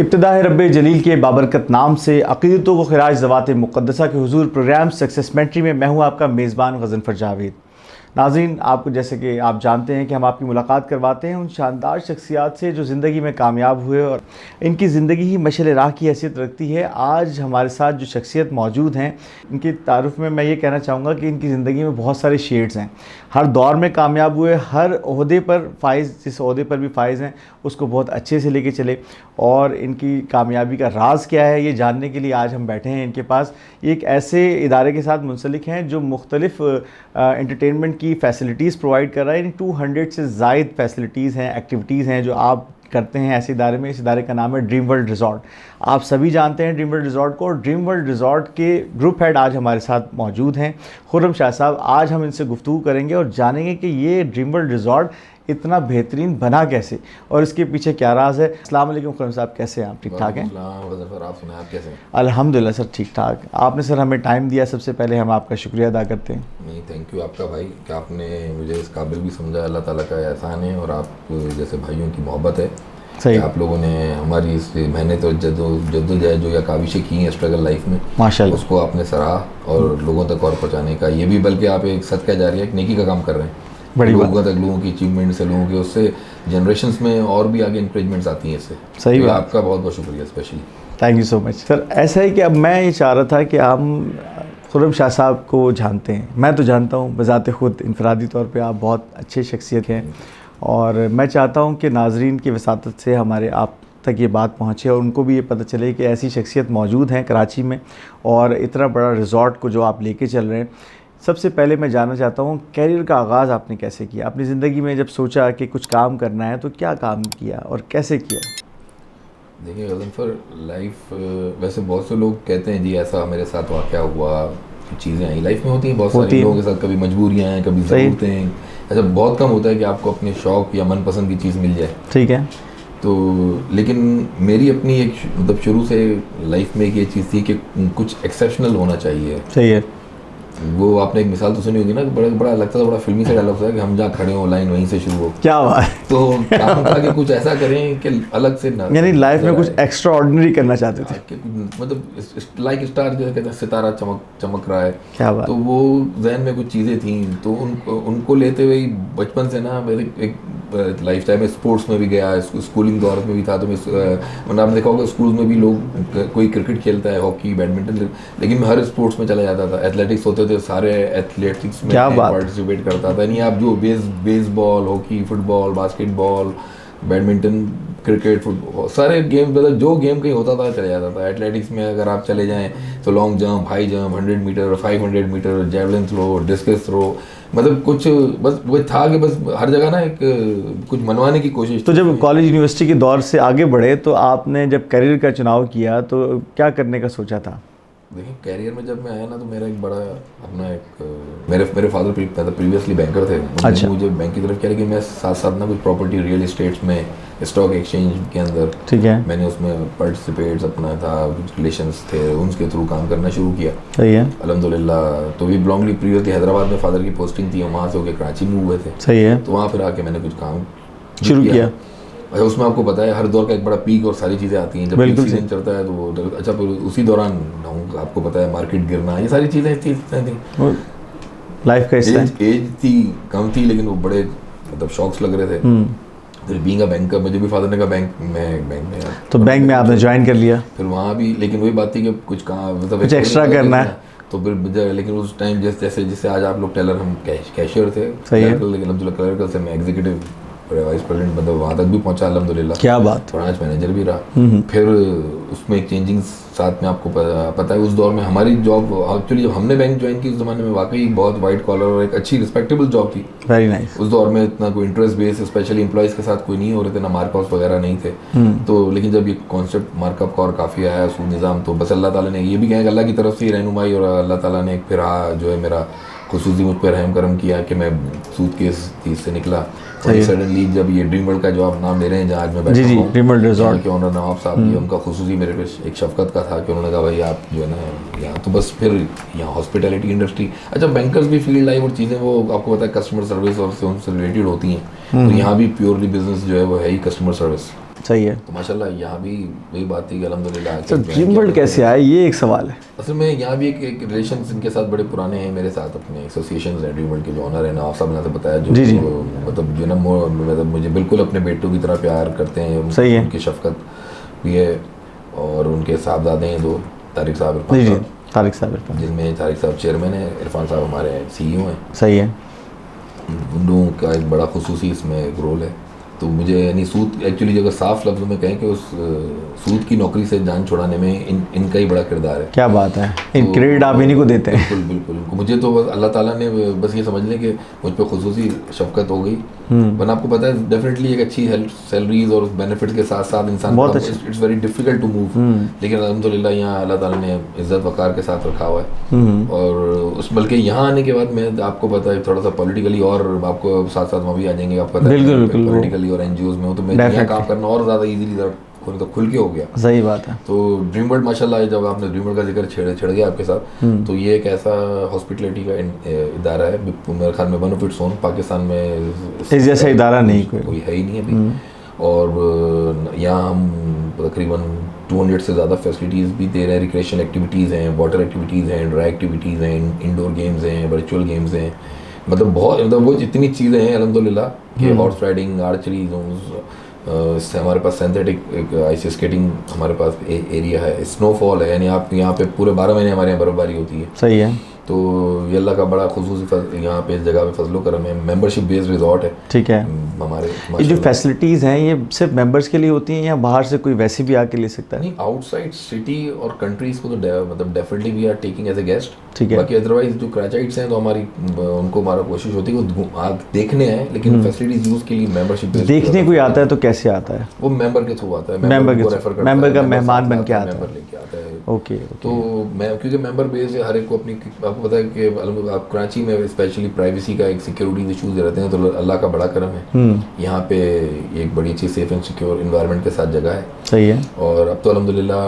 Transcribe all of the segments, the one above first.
इब्तिदा है रब्बे जलील के बाबरकत नाम से अक़ीदतों को खिराज ज़वात मुक़द्दसा के हुज़ूर प्रोग्राम सक्सेसमेंट्री में मैं हूँ आपका मेज़बान गज़नफ़र जावेद। नाज़रीन, आपको जैसे कि आप जानते हैं कि हम आपकी मुलाकात करवाते हैं उन शानदार शख्सियात से जो ज़िंदगी में कामयाब हुए और इनकी ज़िंदगी ही मशअल राह की हैसियत रखती है। आज हमारे साथ जो शख्सियत मौजूद हैं, इनकी तारुफ़ में मैं ये कहना चाहूँगा कि इनकी ज़िंदगी में बहुत सारे शेड्स हैं। हर दौर में कामयाब हुए, हर ओहदे पर फ़ाइज़, जिस ओहदे पर भी फ़ाइज़ हैं उसको बहुत अच्छे से लेके चले। और इनकी कामयाबी का राज क्या है ये जानने के लिए आज हम बैठे हैं इनके पास। ये एक ऐसे इदारे के साथ मुंसलिक हैं जो मुख्तलिफ़ एंटरटेनमेंट की फ़ैसिलिटीज़ प्रोवाइड कर रहा है। यानी 200 से ज़ायद फ़ैसिलिटीज़ हैं, एक्टिविटीज़ हैं जो आप करते हैं ऐसे इदारे में। इस इदारे का नाम है ड्रीम वर्ल्ड रिज़ॉर्ट। आप सभी जानते हैं ड्रीम वर्ल्ड रिज़ॉर्ट को। ड्रीम वर्ल्ड रिज़ॉर्ट के ग्रुप हेड आज हमारे साथ मौजूद हैं, खुर्रम शाह साहब। आज हम इनसे गुफ्तगू करेंगे और जानेंगे कि ये ड्रीम वर्ल्ड रिज़ॉर्ट इतना बेहतरीन बना कैसे और इसके पीछे क्या राज है। अस्सलाम वालेकुम खुर्रम साहब, कैसे हैं आप? ठीक ठाक हैं? आप सुनाएं, आप कैसे हैं? अल्हम्दुलिल्लाह सर, ठीक ठाक। आपने सर हमें टाइम दिया, सबसे पहले हम आपका शुक्रिया अदा करते हैं। नहीं, थैंक यू आपका भाई कि आपने मुझे इस काबिल भी समझा। अल्लाह ताला का एहसान है और आप जैसे भाइयों की मोहब्बत है। सही, आप लोगों ने हमारी इस मेहनत और जद्दोजहद जो या काविशें की हैं स्ट्रगल लाइफ में, माशाल्लाह, उसको आपने सराहा और लोगों तक और पहुँचाने का, ये भी बल्कि आप एक सदका जारिया, एक नेकी का काम कर रहे हैं। बड़ी लोगों तक, लोगों की अचीवमेंट से, लोगों के उससे जनरेशंस में और भी आगे इंकरेजमेंट्स आती हैं इससे। सही तो बात। आपका बहुत बहुत शुक्रिया specially. Thank you so much sir. ऐसा है कि अब मैं ये चाह रहा था कि हम खुर्रम शाह साहब को जानते हैं। मैं तो जानता हूँ बज़ाते ख़ुद, इनफरादी तौर पे आप बहुत अच्छे शख्सियत हैं और मैं चाहता हूँ कि नाज़रीन की वसातत से हमारे आप तक ये बात पहुँचे और उनको भी ये पता चले कि ऐसी शख्सियत मौजूद हैं कराची में और इतना बड़ा रिज़ॉर्ट को जो आप लेके चल रहे हैं। सबसे पहले मैं जानना चाहता हूँ कैरियर का आगाज़ आपने कैसे किया? अपनी ज़िंदगी में जब सोचा कि कुछ काम करना है तो क्या काम किया और कैसे किया? देखिए गज़नफ़र, लाइफ वैसे बहुत से लोग कहते हैं जी ऐसा मेरे साथ वाक़या हुआ, चीज़ें आई लाइफ में होती हैं बहुत सारे लोगों के साथ। कभी मजबूरियाँ हैं, कभी ज़रूरतें हैं। ऐसा बहुत कम होता है कि आपको अपने शौक़ या मनपसंद की चीज़ मिल जाए। ठीक है। तो लेकिन मेरी अपनी एक मतलब शुरू से लाइफ में एक ये चीज़ थी कि कुछ एक्सेप्शनल होना चाहिए। सही है। वो आपने एक मिसाल तो सुनी होगी ना, बड़ा बड़ा लगता था, बड़ा फिल्मी से डायलॉग था कि हम जहाँ खड़े हो लाइन वहीं से शुरू हो। क्या बात है। तो काम था कि कुछ ऐसा करें कि अलग से ना, यानी लाइफ में कुछ एक्स्ट्रा ऑर्डिनरी करना चाहते थे। मतलब लाइक स्टार जैसे कहते हैं, सितारा चमक रहा है। क्या बात। तो वो जहन में कुछ चीज़ें थी, तो उनको लेते हुए बचपन से ना मेरे एक लाइफ टाइम में स्पोर्ट्स में भी गया, स्कूलिंग दौर में भी था। तो मतलब आपने देखा होगा स्कूल में भी लोग, कोई क्रिकेट खेलता है, हॉकी, बैडमिंटन, लेकिन मैं हर स्पोर्ट्स में चला जाता था। एथलेटिक्स होते थे, सारे एथलेटिक्स में पार्टिसिपेट करता था। नहीं आप जो baseball, hockey, football, basketball, badminton, cricket, football, सारे गेम, मतलब जो गेम कहीं होता था चले जाता था। एथलेटिक्स में अगर आप चले जाएं तो long jump, high jump, 100 metre, 500 metre, javelin throw, discus throw, मतलब कुछ बस वो था कि बस हर जगह ना एक कुछ मनवाने की कोशिश। तो जब कॉलेज यूनिवर्सिटी के दौर से आगे बढ़े तो आपने जब करियर का चुनाव किया तो क्या करने का सोचा था? देखिए कैरियर में जब मैं आया ना तो मेरा एक बड़ा अपना एक मेरे फादर प्रीवियसली बैंकर थे। अच्छा। मुझे बैंक की तरफ किया कि मैं साथ साथ ना कुछ प्रॉपर्टी, रियल इस्टेट्स में, स्टॉक एक्सचेंज के अंदर, ठीक है, मैंने उसमें पार्टिसिपेट्स अपना था, कुछ रिलेशंस थे, उनके थ्रू काम करना शुरू किया। सही है, अल्हम्दुलिल्लाह। तो वी बिलोंगली प्रीवियसली हैदराबाद में फादर की पोस्टिंग थी, वहाँ से होकर कराची में हुए थे। सही है। तो वहाँ फिर आके मैंने कुछ काम शुरू किया। अच्छा, उसमें आपको पता है हर दौर का एक बड़ा पीक और सारी चीज़ें आती हैं। जब पीक सीजन चलता है तो वो अच्छा, फिर उसी दौरान आपको पता है मार्केट गिरना, ये सारी चीज़ें थी। लाइफ का एज थी कम थी, लेकिन वो बड़े मतलब शौक्स लग रहे थे। फिर बीइंग अ बैंकर, मुझे भी फादर ने कहा बैंक में तो बैंक में आपने ज्वाइन कर लिया। फिर वहाँ भी, लेकिन वही बात थी कि कुछ कहाँ मतलब कुछ एक्स्ट्रा करना है। तो फिर लेकिन उस टाइम जैसे आज आप लोग टेलर, हम कैशियर थे। सही है। लेकिन अब्दुल्ला क्लर्कल से मैं एग्जीक्यूटिव वाइस प्रेसिडेंट, मतलब वहाँ तक भी पहुँचा अल्हम्दुलिल्लाह। क्या बात। ब्रांच मैनेजर भी रहा। फिर उसमें एक चेंजिंग साथ में आपको पता है उस दौर में हमारी जॉब एक्चुअली जब हमने बैंक ज्वाइन की उस ज़माने में वाकई बहुत वाइट कॉलर और एक अच्छी रिस्पेक्टेबल जॉब थी। Very nice. उस दौर में इतना कोई इंटरेस्ट बेस स्पेशली एम्प्लॉयज़ के साथ कोई नहीं हो रहे थे, ना मार्कअप्स वगैरह नहीं थे। तो लेकिन जब ये कॉन्सेप्ट मार्कअप का और काफ़ी आया सूद निज़ाम, तो बस अल्लाह ताला ने ये भी कहा कि अल्लाह की तरफ से ही रहनुमाई, और अल्लाह ताला ने फिर जो है मेरा खुसूसी मुझ पर रहम करम किया कि मैं सूद के इस चीज़ से निकला। और सडनली जब ये ड्रीम वर्ल्ड का जो आप नाम ले रहे हैं, जहाँ आज मैं बैठा हूँ, ड्रीम वर्ल्ड रिजॉर्ट के ओनर नवाब साहब, ये उनका खुसूसी मेरे पे एक शफकत का था कि उन्होंने कहा भाई आप जो है ना यहाँ, तो बस फिर यहाँ हॉस्पिटैलिटी इंडस्ट्री, अच्छा बैंकर्स भी फील्ड लाइफ और चीज़ें वो आपको पता है कस्टमर सर्विस और से उनसे रिलेटेड होती हैं। तो यहाँ भी प्योरली बिजनेस जो है वो है ही कस्टमर सर्विस। सही है। तो माशाल्लाह यहाँ भी वही बात थी कि अल्हम्दुलिल्लाह। सर ड्रीम वर्ल्ड कैसे आया, ये एक सवाल है। असल में यहाँ भी एक रिलेशन इनके साथ बड़े पुराने हैं मेरे साथ, अपने एसोसिएशन है ड्रीम वर्ल्ड के जो ऑनर है ना, आप सब ने तो बताया, जो जी, जी। मतलब जो ना मतलब मुझे बिल्कुल अपने बेटों की तरह प्यार करते हैं। सही है। उनकी शफकत भी है, और उनके साहबजादे हैं दो, तारिक साहब, जी इरफान जी, साहब, तारिक साहब इरफान। जिनमें तारिक साहब चेयरमैन है, इरफान साहब हमारे CEO हैं। सही है। उन लोगों का एक बड़ा खुसूसी इसमें एक रोल है। तो मुझे यानी सूद एक्चुअली अगर साफ लफ्ज़ों में कहें कि उस सूद की नौकरी से जान छुड़ाने में इनका ही बड़ा किरदार है। क्या बात है, इन क्रेडिट आप इन्हीं को देते हैं। बिल्कुल बिल्कुल, इनको मुझे तो बस अल्लाह ताला ने बस ये समझ लें कि मुझ पर खुसूसी शफकत हो गई। वरना आपको पता है डेफिनेटली एक अच्छी हेल्थ सैलरीज और बेनिफिट के साथ साथ इंसान बहुत it's very difficult to move, लेकिन अल्हम्दुलिल्लाह यहाँ अल्लाह ताला ने इज़्ज़त वक़ार के साथ रखा हुआ है। और उस बल्कि यहाँ आने के बाद मैं आपको पता है थोड़ा सा पॉलिटिकली, और आपको साथ साथ वहाँ भी आ जाएंगे, आपको पता है पॉलिटिकली और NGOs में हूँ, तो मैं यहाँ काम करना और ज़्यादा ईजीली तो खुल के हो गया। सही बात है। तो ड्रीम वर्ल्ड माशाल्लाह, जब आपने ड्रीम वर्ल्ड का जिक्र छिड़ गया आपके साथ, तो ये एक ऐसा हॉस्पिटलिटी का इदारा है मेरे ख्याल में one of its own, Pakistan में इस जैसा इदारा नहीं कोई है ही नहीं अभी। और यहाँ हम तकरीबन 200 से ज़्यादा फैसिलिटीज़ भी दे रहे हैं। रिक्रिएशनल एक्टिविटीज़ हैं, वाटर एक्टिविटीज़ हैं, ड्राई एक्टिविटीज़ हैं, इंडोर गेम्स हैं, वर्चुअल गेम्स हैं, मतलब बहुत, मतलब वो जितनी चीज़ें हैं अल्हम्दुलिल्लाह कि हॉर्स राइडिंग, आर्चरी जोन्स, इससे हमारे पास सिंथेटिक आइस स्केटिंग हमारे पास एरिया है, स्नोफॉल है, यानी आप यहाँ पे पूरे 12 महीने हमारे यहाँ बर्फबारी होती है। सही है। तो ये अल्लाह का बड़ा खुसूसी यहाँ पे इस जगह पे फजलो करम है। मेंबरशिप बेस्ड रिजॉर्ट है। ठीक है। हमारे ये जो फैसिलिटीज़ हैं ये सिर्फ मेंबर्स के लिए होती हैं या बाहर से कोई वैसे भी आके ले सकता है? नहीं, आउटसाइड सिटी और कंट्रीज को तो मतलब definitely we are taking as a guest. ठीक है। बाकी अदरवाइज जो क्राचाइट्स हैं तो उनको हमारा कोशिश होती है कि देखने आए, लेकिन फैसिलिटीज यूज के लिए मेंबरशिप देखने कोई आता है तो कैसे आता है? वो मेंबर के थ्रू आता है, मेंबर का मेहमान बन के आता है, मेंबर लेके आता है। ओके। तो मैं क्योंकि मेंबर बेस्ड है, हर एक को अपनी, आपको पता है कि आप कराची में स्पेशली प्राइवेसी का एक सिक्योरिटी इशूज रहते हैं, तो अल्लाह का बड़ा करम है यहाँ पे एक बड़ी अच्छी सेफ एंड सिक्योर इन्वायरमेंट के साथ जगह है। सही है। और अब तो अल्हम्दुलिल्लाह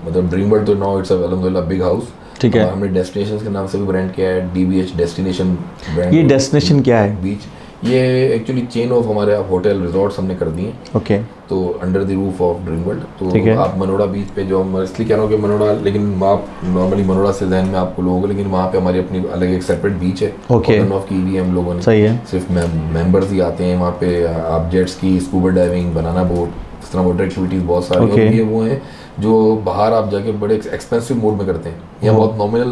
मतलब ड्रीम वर्ल्ड तो नाउ इट्स अल्हम्दुलिल्लाह बिग हाउस। ठीक है। हमने डेस्टिनेशंस के नाम से भी ब्रांड किया है, DBH डेस्टिनेशन ब्रांड। ये डेस्टिनेशन क्या है? बीच, ये एक्चुअली चेन ऑफ हमारे होटल रिजॉर्ट्स हमने कर दिए। ओके। तो under the roof of dream world. तो आप मनोड़ा बीच पे, जो हम इसलिए कह रहा हूँ कि मनोड़ा, लेकिन आप नॉर्मली मनोड़ा से जहन में आपको लोग, लेकिन वहाँ पे हमारी अपनी अलग एक सेपरेट बीच है। ओके। ऑफ की हुई है हम लोगों ने। सही है। सिर्फ मेंबर्स ही आते हैं वहाँ पे। आप जेट्स की, स्कूबा डाइविंग, बनाना बोट, इस तरह वाटर एक्टिविटीज़ बहुत सारी। और ये वो हैं जो बाहर आप जाके बड़े एक्सपेंसिव मोड में करते हैं, यहाँ बहुत नॉमिनल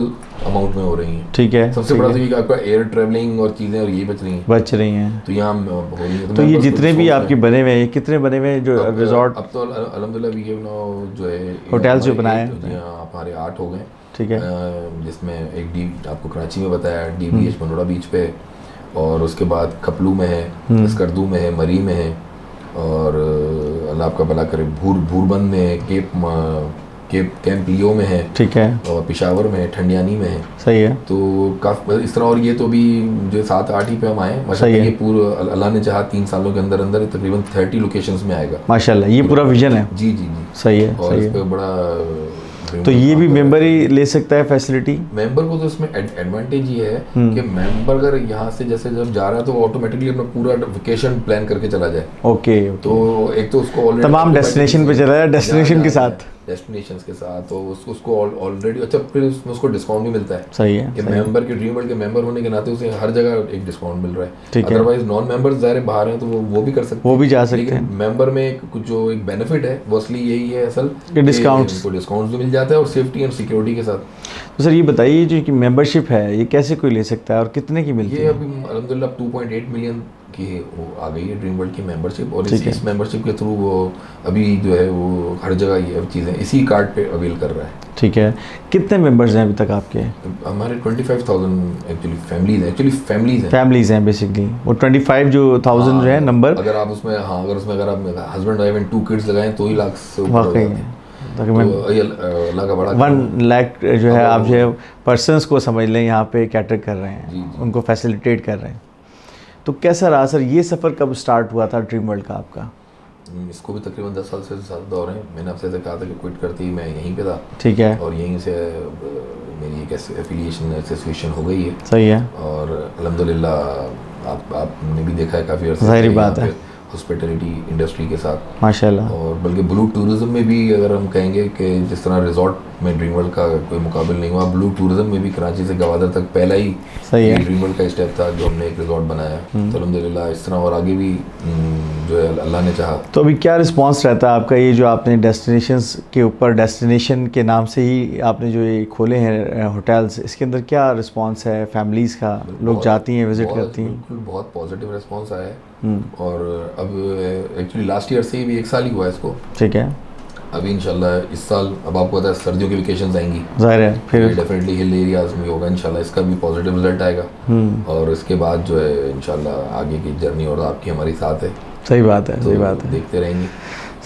अमाउंट में हो रही हैं। ठीक है। सबसे बड़ा तो ये कि आपका एयर ट्रेवलिंग और चीज़ें और ये बच रही हैं। तो यहाँ हो रही है। तो ये जितने भी आपके बने हुए हैं, कितने बने हुए हैं जो रिजॉर्ट? अब तो अल्हम्दुलिल्लाह वी हैव नाउ जो है होटल्स जो बनाए हैं, जी हाँ, हमारे 8 हो गए। ठीक है। जिसमें एक आपको कराची में बताया, DBH मनोड़ा बीच पे, और उसके बाद खपलू में है, स्कर्दू में है, मरी में है, और अल्लाह आपका भला करे भूरबंद में है, कैंप लियो में है। ठीक है। और पेशावर में है, ठंडियानी में है। सही है। तो काफ़ी इस तरह। और ये तो भी जो 7-8 ही पे हम आए माशाल्लाह। ये पूरा अल्लाह ने चाहा 3 सालों के अंदर अंदर तकरीबन 30 लोकेशंस में आएगा माशाल्लाह। ये पूरा विजन है। जी जी जी। सही है। और इस पे बड़ा तो ये भी मेंबर ही ले सकता है फैसिलिटी? मेंबर को तो इसमें एडवांटेज ये है कि मेंबर अगर यहाँ से जैसे जब जा रहा है तो वो ऑटोमेटिकली अपना पूरा वेकेशन प्लान करके चला जाए। ओके। तो एक तो उसको ऑलरेडी तमाम डेस्टिनेशन पे चला जाए, डेस्टिनेशन के साथ, डेस्टिनेशंस के साथ, तो उसको ऑलरेडी अच्छा, फिर उसको डिस्काउंट भी मिलता है। सही है। कि मेंबर के ड्रीम वर्ल्ड के मेंबर होने के नाते उसे हर जगह एक डिस्काउंट मिल रहा है। ठीक है। अदरवाइज नॉन मेंबर्स ज़ाहिर बाहर हैं तो वो भी कर सकते हैं, वो भी जा सकते हैं। मेंबर में कुछ जो एक बेनिफिट है वो असली यही है असल, कि डिस्काउंट्स भी मिल जाता है और सेफ्टी एंड सिक्योरिटी के साथ। तो सर ये बताइए जो कि मेंबरशिप है ये कैसे कोई ले सकता है और कितने की मिलती है? ये अभी अल्हम्दुलिल्लाह 2.8 मिलियन की वो आ गई है ड्रीम वर्ल्ड की मेंबरशिप। और इस मेंबरशिप के थ्रू वो अभी जो है वो हर जगह ये चीज़ें इसी कार्ड पे अवेल कर रहा है। ठीक है। कितने मेंबर्स हैं अभी तक आपके? हमारे 25,000 एक्चुअली फैमिलीज हैं बेसिकली। वो 25 जो 1000 जो है नंबर, अगर आप उसमें अगर आप हस्बैंड वाइफ एंड 2 किड्स लगाएं तो ही लाख से ऊपर हो जाते हैं। तो अल्लाह का बड़ा 1 लाख जो है आप जो है पर्सनस को समझ लें यहाँ पे कैटर कर रहे हैं। जी। उनको फैसिलिटेट कर रहे हैं। तो कैसा रहा सर ये सफ़र, कब स्टार्ट हुआ था ड्रीम वर्ल्ड का आपका? इसको भी तकरीबन 10 साल से ज़्यादा दौर है। मैंने आपसे कहा था कि क्विट करते ही मैं यहीं पे था। ठीक है। और यहीं से मेरी एक एफिलिएशन एसोसिएशन हो गई है। सही है। और अल्हम्दुलिल्लाह आपने भी देखा है काफ़ी अर्से ज़ाहिर बात है हॉस्पिटैलिटी इंडस्ट्री के साथ। माशाल्लाह। और बल्कि ब्लू टूरिज्म में भी अगर हम कहेंगे कि जिस तरह रिजॉर्ट में ड्रीम वर्ल्ड का कोई मुकाबला नहीं हुआ, ब्लू टूरिज्म में भी कराची से गवादर तक पहला ही सही है। ड्रीम वर्ल्ड का स्टेप था जो हमने एक रिजॉर्ट बनाया। तो अल्हम्दुलिल्लाह इस तरह और आगे भी जो है अल्लाह ने चाहा। तो अभी क्या रिस्पांस रहता है आपका, ये जो आपने डेस्टिनेशंस के ऊपर, डेस्टिनेशन के नाम से ही आपने जो ये खोले हैं होटल्स, इसके अंदर क्या रिस्पांस है फैमिलीज़ का? लोग जाती हैं, विज़िट करती हैं? बिल्कुल बहुत पॉजिटिव रिस्पांस आया है। और अब एक्चुअली लास्ट ईयर से भी 1 साल ही हुआ है इसको। ठीक है। अभी इंशाल्लाह इस साल, अब आपको पता है सर्दियों की वेकेशंस आएंगी, ज़ाहिर है फिर डेफिनेटली हिल एरियाज में होगा, इंशाल्लाह इसका भी पॉजिटिव रिजल्ट आएगा। और इसके बाद जो है इंशाल्लाह आगे की जर्नी और आपकी हमारी साथ है। सही बात है, तो सही बात है। देखते रहेंगे।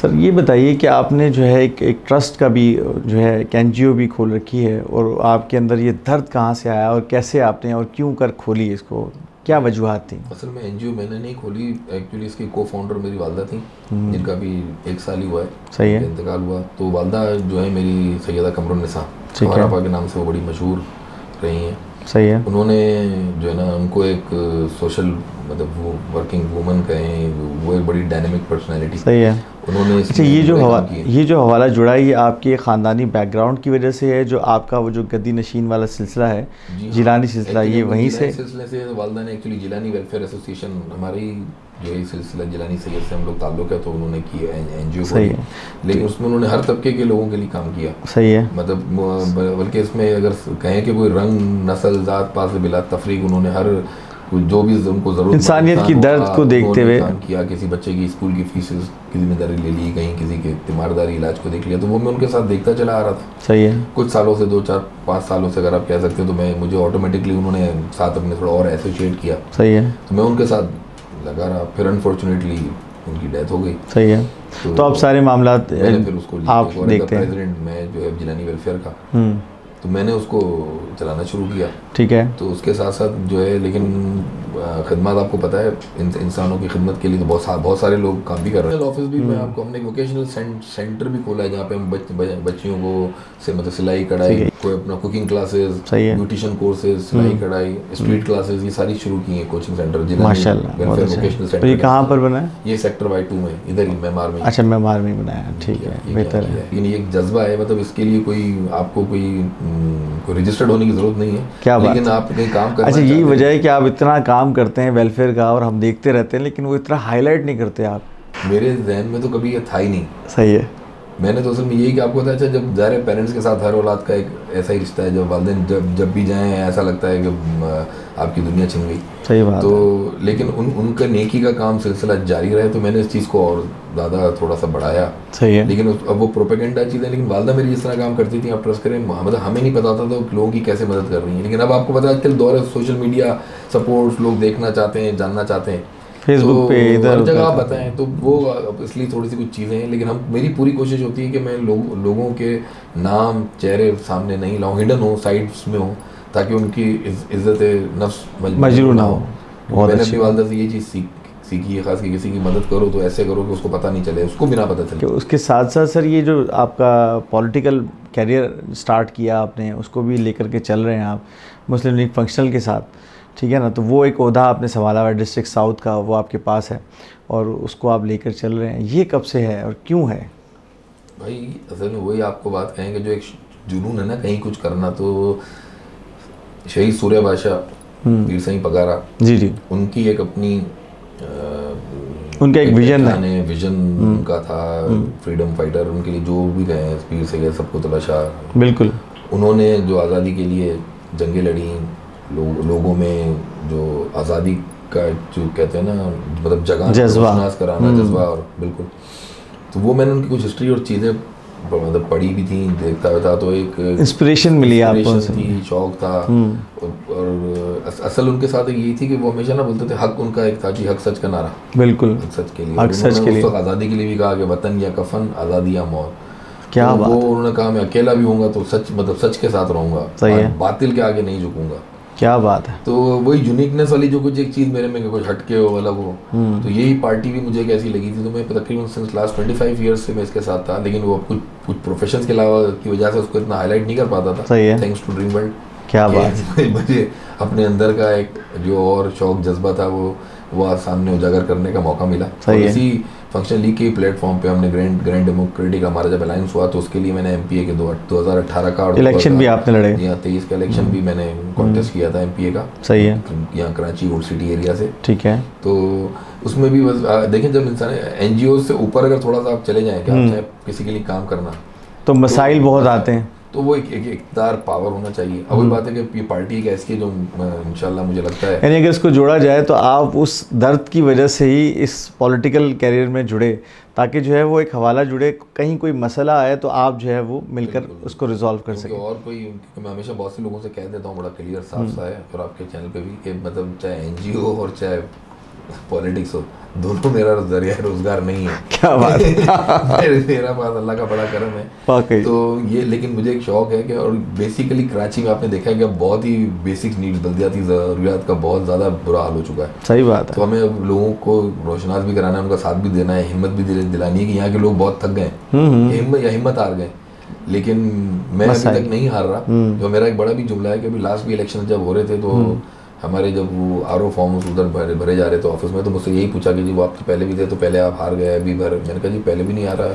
सर ये बताइए कि आपने जो है एक ट्रस्ट का भी जो है एक NGO भी खोल रखी है, और आपके अंदर ये दर्द कहाँ से आया और कैसे आपने और क्यों कर खोली इसको, क्या वजूहत थी? असल में NGO मैंने नहीं खोली, एक्चुअली इसकी को-फाउंडर मेरी वालदा थी, जिनका भी 1 साल ही हुआ है, सही है। इंतकाल हुआ। तो वालदा जो है मेरी सैयदा कमरुन्निसा ठीक है। हमारा के नाम से वो बड़ी मशहूर रही हैं। सही है। उन्होंने जो है ना, उनको एक सोशल मतलब वो वर्किंग वूमन कहें, वो एक बड़ी डायनेमिक पर्सनैलिटी। सही है। उन्होंने अच्छा, ये जो हवाला जुड़ा है, ये आपके ख़ानदानी बैकग्राउंड की वजह से है, जो आपका वो जो गद्दी नशीन वाला सिलसिला है, जिलानी सिलसिला, ये वहीं से? सिलसिले से वालदा ने एक्चुअली जिलानी वेलफेयर एसोसिएशन, हमारी जो है सिलसिला जिलानी सैयद से हम लोग ताल्लुक़ है, तो उन्होंने की NGO सही को, है। लेकिन उसमें उन्होंने हर तबके के लोगों के लिए काम किया। सही है। मतलब बल्कि इसमें अगर कहें कि कोई रंग, नस्ल, ज़ात पात से बिला तफरीक, उन्होंने हर जो भी उनको ज़रूरत, इंसानियत की दर्द को देखते हुए काम किया। किसी बच्चे की स्कूल की फीस की जिम्मेदारी ले ली, कहीं किसी के तीमारदारी इलाज को देख लिया, तो वो मैं उनके साथ देखता चला आ रहा था। सही है। कुछ सालों से, 2 4 5 सालों से अगर आप कह सकते हो, तो मुझे ऑटोमेटिकली उन्होंने साथ अपने थोड़ा और एसोसिएट किया। सही है। तो मैं उनके साथ लगा रहा, फिर अनफॉर्चुनेटली उनकी डेथ हो गई। सही है। तो अब सारे मामला मैंने फिर उसको आप देखते हैं, प्रेसिडेंट मैं जो है जिलानी वेलफेयर का, तो मैंने उसको चलाना शुरू किया। ठीक है। तो उसके साथ साथ जो है, लेकिन खिदमत आपको पता है, इंसानों की खिदमत के लिए तो बहुत सारे लोग काम भी कर रहे हैं। ऑफिस भी मैं आपको, हमने एक वोकेशनल सेंटर भी खोला है, जहाँ पे हम बच्चियों को से मतलब सिलाई कढ़ाई, कोई अपना कुकिंग क्लासेस, ब्यूटिशियन कोर्सेज, सिलाई कढ़ाई, स्ट्रीट क्लासेस, ये सारी शुरू की है कोचिंग सेंटर। माशाल्लाह, बहुत अच्छा। ये कहाँ पर बना है? ये सेक्टर Y2 में, इधर ही मेमार में। अच्छा, मेमार में बनाया, ठीक है, बेहतर है। लेकिन ये एक जज्बा है, मतलब इसके लिए आपको कोई रजिस्टर्ड होने की जरूरत नहीं है। क्या बात, लेकिन आप कहीं काम करना। अच्छा, यही वजह है कि आप इतना काम करते हैं वेलफेयर का, और हम देखते रहते हैं, लेकिन वो इतना हाईलाइट नहीं करते आप। मेरे जहन में तो कभी ये था ही नहीं। सही है। मैंने तो असल में यही कि आपको पता है, अच्छा, जब ज़ाहिर है पेरेंट्स के साथ हर औलाद का एक ऐसा ही रिश्ता है, जब वालिदैन जब भी जाएं ऐसा लगता है कि आपकी दुनिया छिन गई। सही बात तो है। लेकिन उनका नेकी का काम सिलसिला जारी रहे, तो मैंने इस चीज़ को और ज़्यादा थोड़ा सा बढ़ाया। सही है। लेकिन अब वो प्रोपेगेंडा चीज़ है, लेकिन वालदा मेरी जिस तरह काम करती थी, आप ट्रस्ट करें, मतलब हमें नहीं पता था तो लोगों की कैसे मदद कर रही है। लेकिन अब आपको पता है आजकल दौर है सोशल मीडिया सपोर्ट, लोग देखना चाहते हैं, जानना चाहते हैं, फेसबुक पे इधर जगह आप बताएं, तो वो इसलिए थोड़ी सी कुछ चीज़ें हैं। लेकिन मेरी पूरी कोशिश होती है कि मैं लोगों के नाम, चेहरे सामने नहीं लाऊं, हिडन हो, साइड्स में हो, ताकि उनकी इज्जत नफ्स मजरूह ना हो। मैंने अपनी वालदा से ये चीज़ सीखी है, खास कि किसी की मदद करो तो ऐसे करो कि उसको पता नहीं चले, उसको बिना पता चले। उसके साथ साथ सर, ये जो आपका पॉलिटिकल कैरियर स्टार्ट किया आपने, उसको भी लेकर के चल रहे हैं आप मुस्लिम लीग फंक्शनल के साथ, ठीक है ना? तो वो एक ओहदा आपने संभाला हुआ है डिस्ट्रिक्ट साउथ का, वो आपके पास है, और उसको आप लेकर चल रहे हैं। ये कब से है और क्यों है? भाई असल में वही आपको बात कहेंगे, जो एक जुनून है ना कहीं कुछ करना, तो शहीद सूर्या बादशाह पीर सईं पगारा जी, उनकी एक अपनी उनका एक विजन है, विजन उनका था, फ्रीडम फाइटर, उनके लिए जो भी गए पीर सैयद सबकुतुल्लाह शाह, बिल्कुल, उन्होंने जो आज़ादी के लिए जंगें लड़ी, लोगों में जो आज़ादी का जो कहते हैं ना, मतलब जज्बा कराना, जज्बा, और बिल्कुल, तो वो मैंने उनकी कुछ हिस्ट्री और चीज़ें मतलब पढ़ी भी थी, देखता था, तो एक इंस्पिरेशन मिली आपको, थी, शौक था। और असल उनके साथ यही थी कि वो हमेशा ना बोलते थे, हक उनका एक था कि हक सच का नारा, बिल्कुल, हक सच के लिए, हक सच के लिए, आज़ादी के लिए भी कहा कि वतन या कफन, आज़ादी या मौत। क्या बात, वो उन्होंने कहा मैं अकेला भी होऊंगा तो सच, मतलब सच के साथ रहूंगा, बातिल के आगे नहीं झुकूंगा। क्या बात है। तो वही यूनिकनेस वाली जो कुछ एक चीज़ मेरे में कुछ हटके हो, अलग हो, तो यही पार्टी भी मुझे कैसी लगी थी। तो मैं तकरीबन सिंस लास्ट 25 ईयर्स से मैं इसके साथ था, लेकिन वो कुछ प्रोफेशंस के अलावा की वजह से उसको इतना हाईलाइट नहीं कर पाता था। सही है, थैंक्स टू ड्रीम वर्ल्ड। क्या बात है। मुझे अपने अंदर का एक जो और शौक जज्बा था, वो वो सामने उजागर करने का मौका मिला। सही और है। इसी फंक्शन लीग के प्लेटफॉर्म पे हमने ग्रैंड डेमोक्रेटिक हमारा जब अलायंस हुआ तो उसके लिए मैंने एमपीए के 2018 का और इलेक्शन भी आपने लड़े। यहाँ 23 का इलेक्शन भी मैंने कॉन्टेस्ट किया था एमपीए का। सही है। यहाँ कराची ओल्ड सिटी एरिया से। ठीक है। तो उसमें भी बस देखें, जब इंसान एनजीओ से ऊपर अगर थोड़ा सा आप चले जाएं कि आप चाहे किसी के लिए काम करना, तो मसाइल बहुत आते हैं, तो वो एक इक़्तिदार पावर होना चाहिए। अब वही बात है कि ये पार्टी एक ऐसी है जो इंशाल्लाह मुझे लगता है, यानी अगर इसको जोड़ा जाए तो आप उस दर्द की वजह से ही इस पॉलिटिकल कैरियर में जुड़े, ताकि जो है वो एक हवाला जुड़े, कहीं कोई मसला आए तो आप जो है वो मिलकर उसको रिजॉल्व कर सकें। और कोई, मैं हमेशा बहुत से लोगों से कह देता हूँ, बड़ा क्लियर साफ सा है, और आपके चैनल पे भी, कि मतलब चाहे एनजीओ और चाहे पॉलिटिक्स हो, दोनों मेरा जरिया रोजगार नहीं है। क्या बात है। मेरा पास अल्लाह का बड़ा करम है। वाकई। तो ये, लेकिन मुझे एक शौक है कि, और बेसिकली कराची में आपने देखा है कि अब बहुत ही बेसिक नीड्स, बल्दियाती ज़रूरियात का बहुत ज़्यादा बुरा हाल हो चुका है। सही बात है। तो हमें अब लोगों को रोशनास भी कराना है, उनका साथ भी देना है, हिम्मत भी दिलानी है कि यहाँ के लोग बहुत थक गए, हिम्मत हार गए। लेकिन मैं अभी तक नहीं हार रहा। तो मेरा एक बड़ा भी जुमला है कि अभी लास्ट भी इलेक्शन जब हो रहे थे तो हमारे जब वो आरओ फॉर्म्स उधर भरे जा रहे थे ऑफिस में, तो मुझसे यही पूछा कि जी वो आप तो पहले भी थे, तो पहले आप हार गए, अभी भर। मैंने कहा जी पहले भी नहीं आ रहा,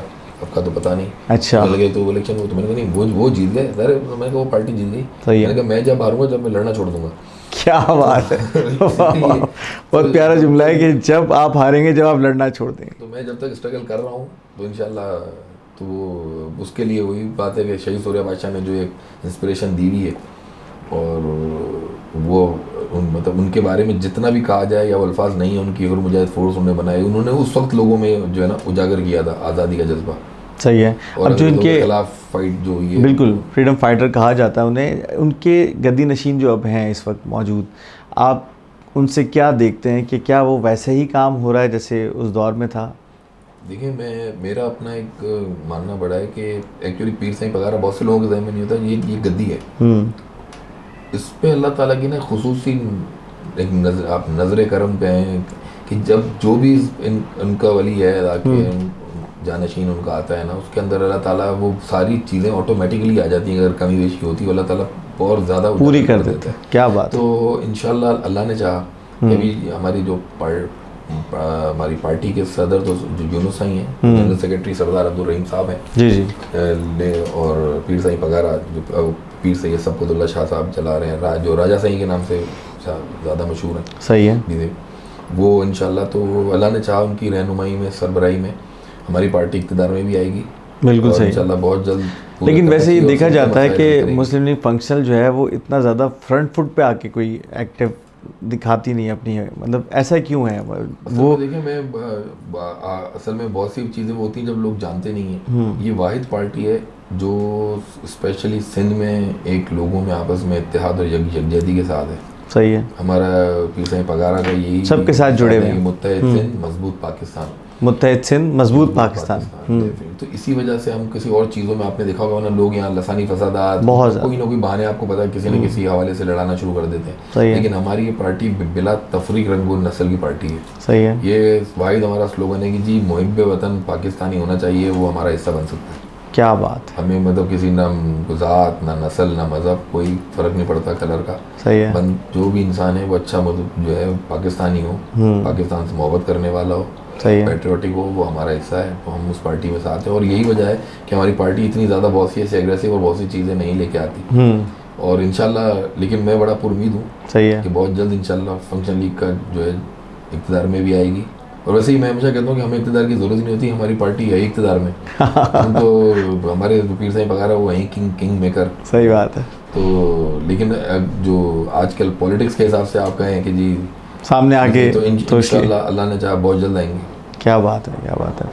आपका तो पता नहीं। अच्छा। लगे तो वो इलेक्शन हो, तो मैंने कहा नहीं, वो जीत गए। अरे मैंने कहा वो पार्टी जीत गई। सही है। मैंने कहा मैं जब हारूंगा, जब मैं लड़ना छोड़ दूंगा। क्या बात है। बहुत प्यारा जुमला है कि जब आप हारेंगे, जब आप लड़ना छोड़ देंगे। तो मैं जब तक स्ट्रगल कर रहा हूँ तो इंशाल्लाह, तो उसके लिए वही बात है कि शहीद सूर्या बादशाह ने जो एक इंस्पिरेशन दी हुई है, और वो मतलब उनके बारे में जितना भी कहा जाए या वो अल्फाज नहीं है उनकी, और मुजाहिद फोर्स उन्होंने बनाए, उन्होंने उस वक्त लोगों में जो है ना उजागर किया था आज़ादी का जज्बा। सही है। और अब जो इनके खिलाफ फाइट जो ये बिल्कुल फ्रीडम फाइटर कहा जाता है उन्हें, उनके गद्दी नशीन जो अब हैं इस वक्त मौजूद, आप उनसे क्या देखते हैं कि क्या वो वैसे ही काम हो रहा है जैसे उस दौर में था? देखिए, मेरा अपना एक मानना बड़ा है कि एक्चुअली पीर साईं पगारा बहुत से लोगों के ज़हन में नहीं होता, ये गद्दी है। इस पे अल्लाह ताला की ना खुसूसी एक आप नज़र करम पे हैं कि जब जो भी उनका वली है ताकि जानशीन उनका आता है ना, उसके अंदर अल्लाह ताला वो सारी चीज़ें ऑटोमेटिकली आ जाती हैं। अगर कमी बेशी होती है अल्लाह ताला बहुत ज़्यादा पूरी कर देता है। क्या बात। तो इंशाल्लाह अल्लाह ने चाहा कि अभी हमारी जो हमारी पार्टी के सदर तो जो यूनुस साईं हैं, जनरल सेक्रेटरी सरदार अब्दुल रहीम साहब हैं जी जी, और पीर साईं पगारा जो पीर सैयद सबकुतुल्लाह शाह साहब चला रहे हैं, जो राजा साईं के नाम से ज़्यादा मशहूर हैं। सही है। वो इंशाल्लाह तो अल्लाह ने चाहा उनकी रहनुमाई में, सरबराही में हमारी पार्टी इक़्तिदार में भी आएगी। बिल्कुल सही। इंशाल्लाह बहुत जल्द। लेकिन वैसे ही देखा जाता है कि मुस्लिम लीग फंक्शनल जो है वो इतना ज़्यादा फ्रंट फुट पे आके कोई एक्टिव दिखाती नहीं अपनी, मतलब ऐसा क्यों है? वो देखिए, मैं असल में बहुत सी चीज़ें होती हैं जब लोग जानते नहीं हैं। ये वाहिद पार्टी है जो स्पेशली सिंध में एक लोगों में आपस में इत्तेहाद और यकजहती के साथ है। सही है। हमारा पीर साईं पगारा का यही सबके साथ जुड़े हुए हैं। मुत्तहिद सिंध मजबूत पाकिस्तान, मुत्तहिद सिंध मजबूत पाकिस्तान। तो इसी वजह से हम किसी और चीज़ों में आपने देखा होगा ना, लोग यहाँ लसानी फसादात, कोई ना कोई बहाने आपको पता है किसी न किसी हवाले से लड़ाना शुरू कर देते हैं। लेकिन हमारी ये पार्टी बिला तफरीक रंगो नस्ल की पार्टी है। सही है। ये वाहिद हमारा स्लोगन है कि जी मुहिब्बे वतन पाकिस्तानी होना चाहिए, वो हमारा हिस्सा बन सकता है। क्या बात। हमें मतलब किसी ना ज़ात ना नस्ल ना मज़हब कोई फ़र्क नहीं पड़ता कलर का। सही है। जो भी इंसान है वो अच्छा मतलब जो है पाकिस्तानी हो, पाकिस्तान से मोहब्बत करने वाला हो, सही है, पैट्रियोटिक हो, वो हमारा हिस्सा है। तो हम उस पार्टी में साथ हैं और यही वजह है कि हमारी पार्टी इतनी ज़्यादा बहुत सी ऐसी एग्रेसिव और बहुत सी चीज़ें नहीं लेके आती। और इंशाल्लाह, लेकिन मैं बड़ा पुरुमीद हूँ। सही है कि बहुत जल्द इंशाल्लाह फंक्शन लीग का जो है इक़्तिदार में भी आएगी। और वैसे ही मैं हमेशा कहता हूँ कि हमें इक़्तिदार की ज़रूरत नहीं होती, हमारी पार्टी है इक़्तिदार में। हम तो हमारे पीर साईं पगारा वो हैं किंग मेकर। सही बात है। तो लेकिन जो आजकल पॉलिटिक्स के हिसाब से आप कहें कि जी सामने आगे तो इंशाल्लाह अल्लाह ने चाहा बहुत जल्द आएंगे। क्या बात है, क्या बात है।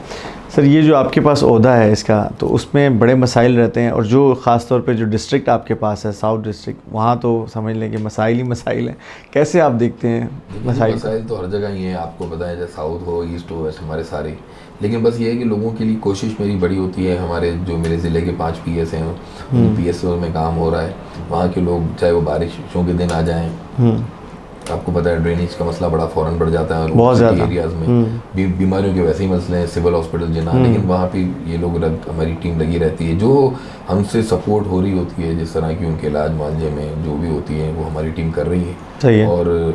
सर, ये जो आपके पास ओहदा है इसका, तो उसमें बड़े मसाइल रहते हैं, और जो ख़ास तौर पे जो डिस्ट्रिक्ट आपके पास है साउथ डिस्ट्रिक्ट, वहाँ तो समझ लें कि मसाइल ही मसाइल हैं। कैसे आप देखते हैं मसाइल? मसाइल तो हर जगह ही हैं, आपको बताएं, चाहे साउथ हो, ईस्ट हो, वैसे हमारे सारे। लेकिन बस ये है कि लोगों के लिए कोशिश मेरी बड़ी होती है। हमारे जो मेरे ज़िले के 5 PSA हैं, उन PSA में काम हो रहा है। वहाँ के लोग चाहे वो बारिशों के दिन आ जाएँ, आपको पता है ड्रेनेज का मसला बड़ा फ़ौरन बढ़ जाता है बहुत ज़्यादा एरियाज़ में। बीमारियों के वैसे ही मसले हैं, सिविल हॉस्पिटल जिना, लेकिन वहाँ पे ये लोग हमारी टीम लगी रहती है, जो हमसे सपोर्ट हो रही होती है, जिस तरह की उनके इलाज मुआवजे में जो भी होती है वो हमारी टीम कर रही है। सही है। और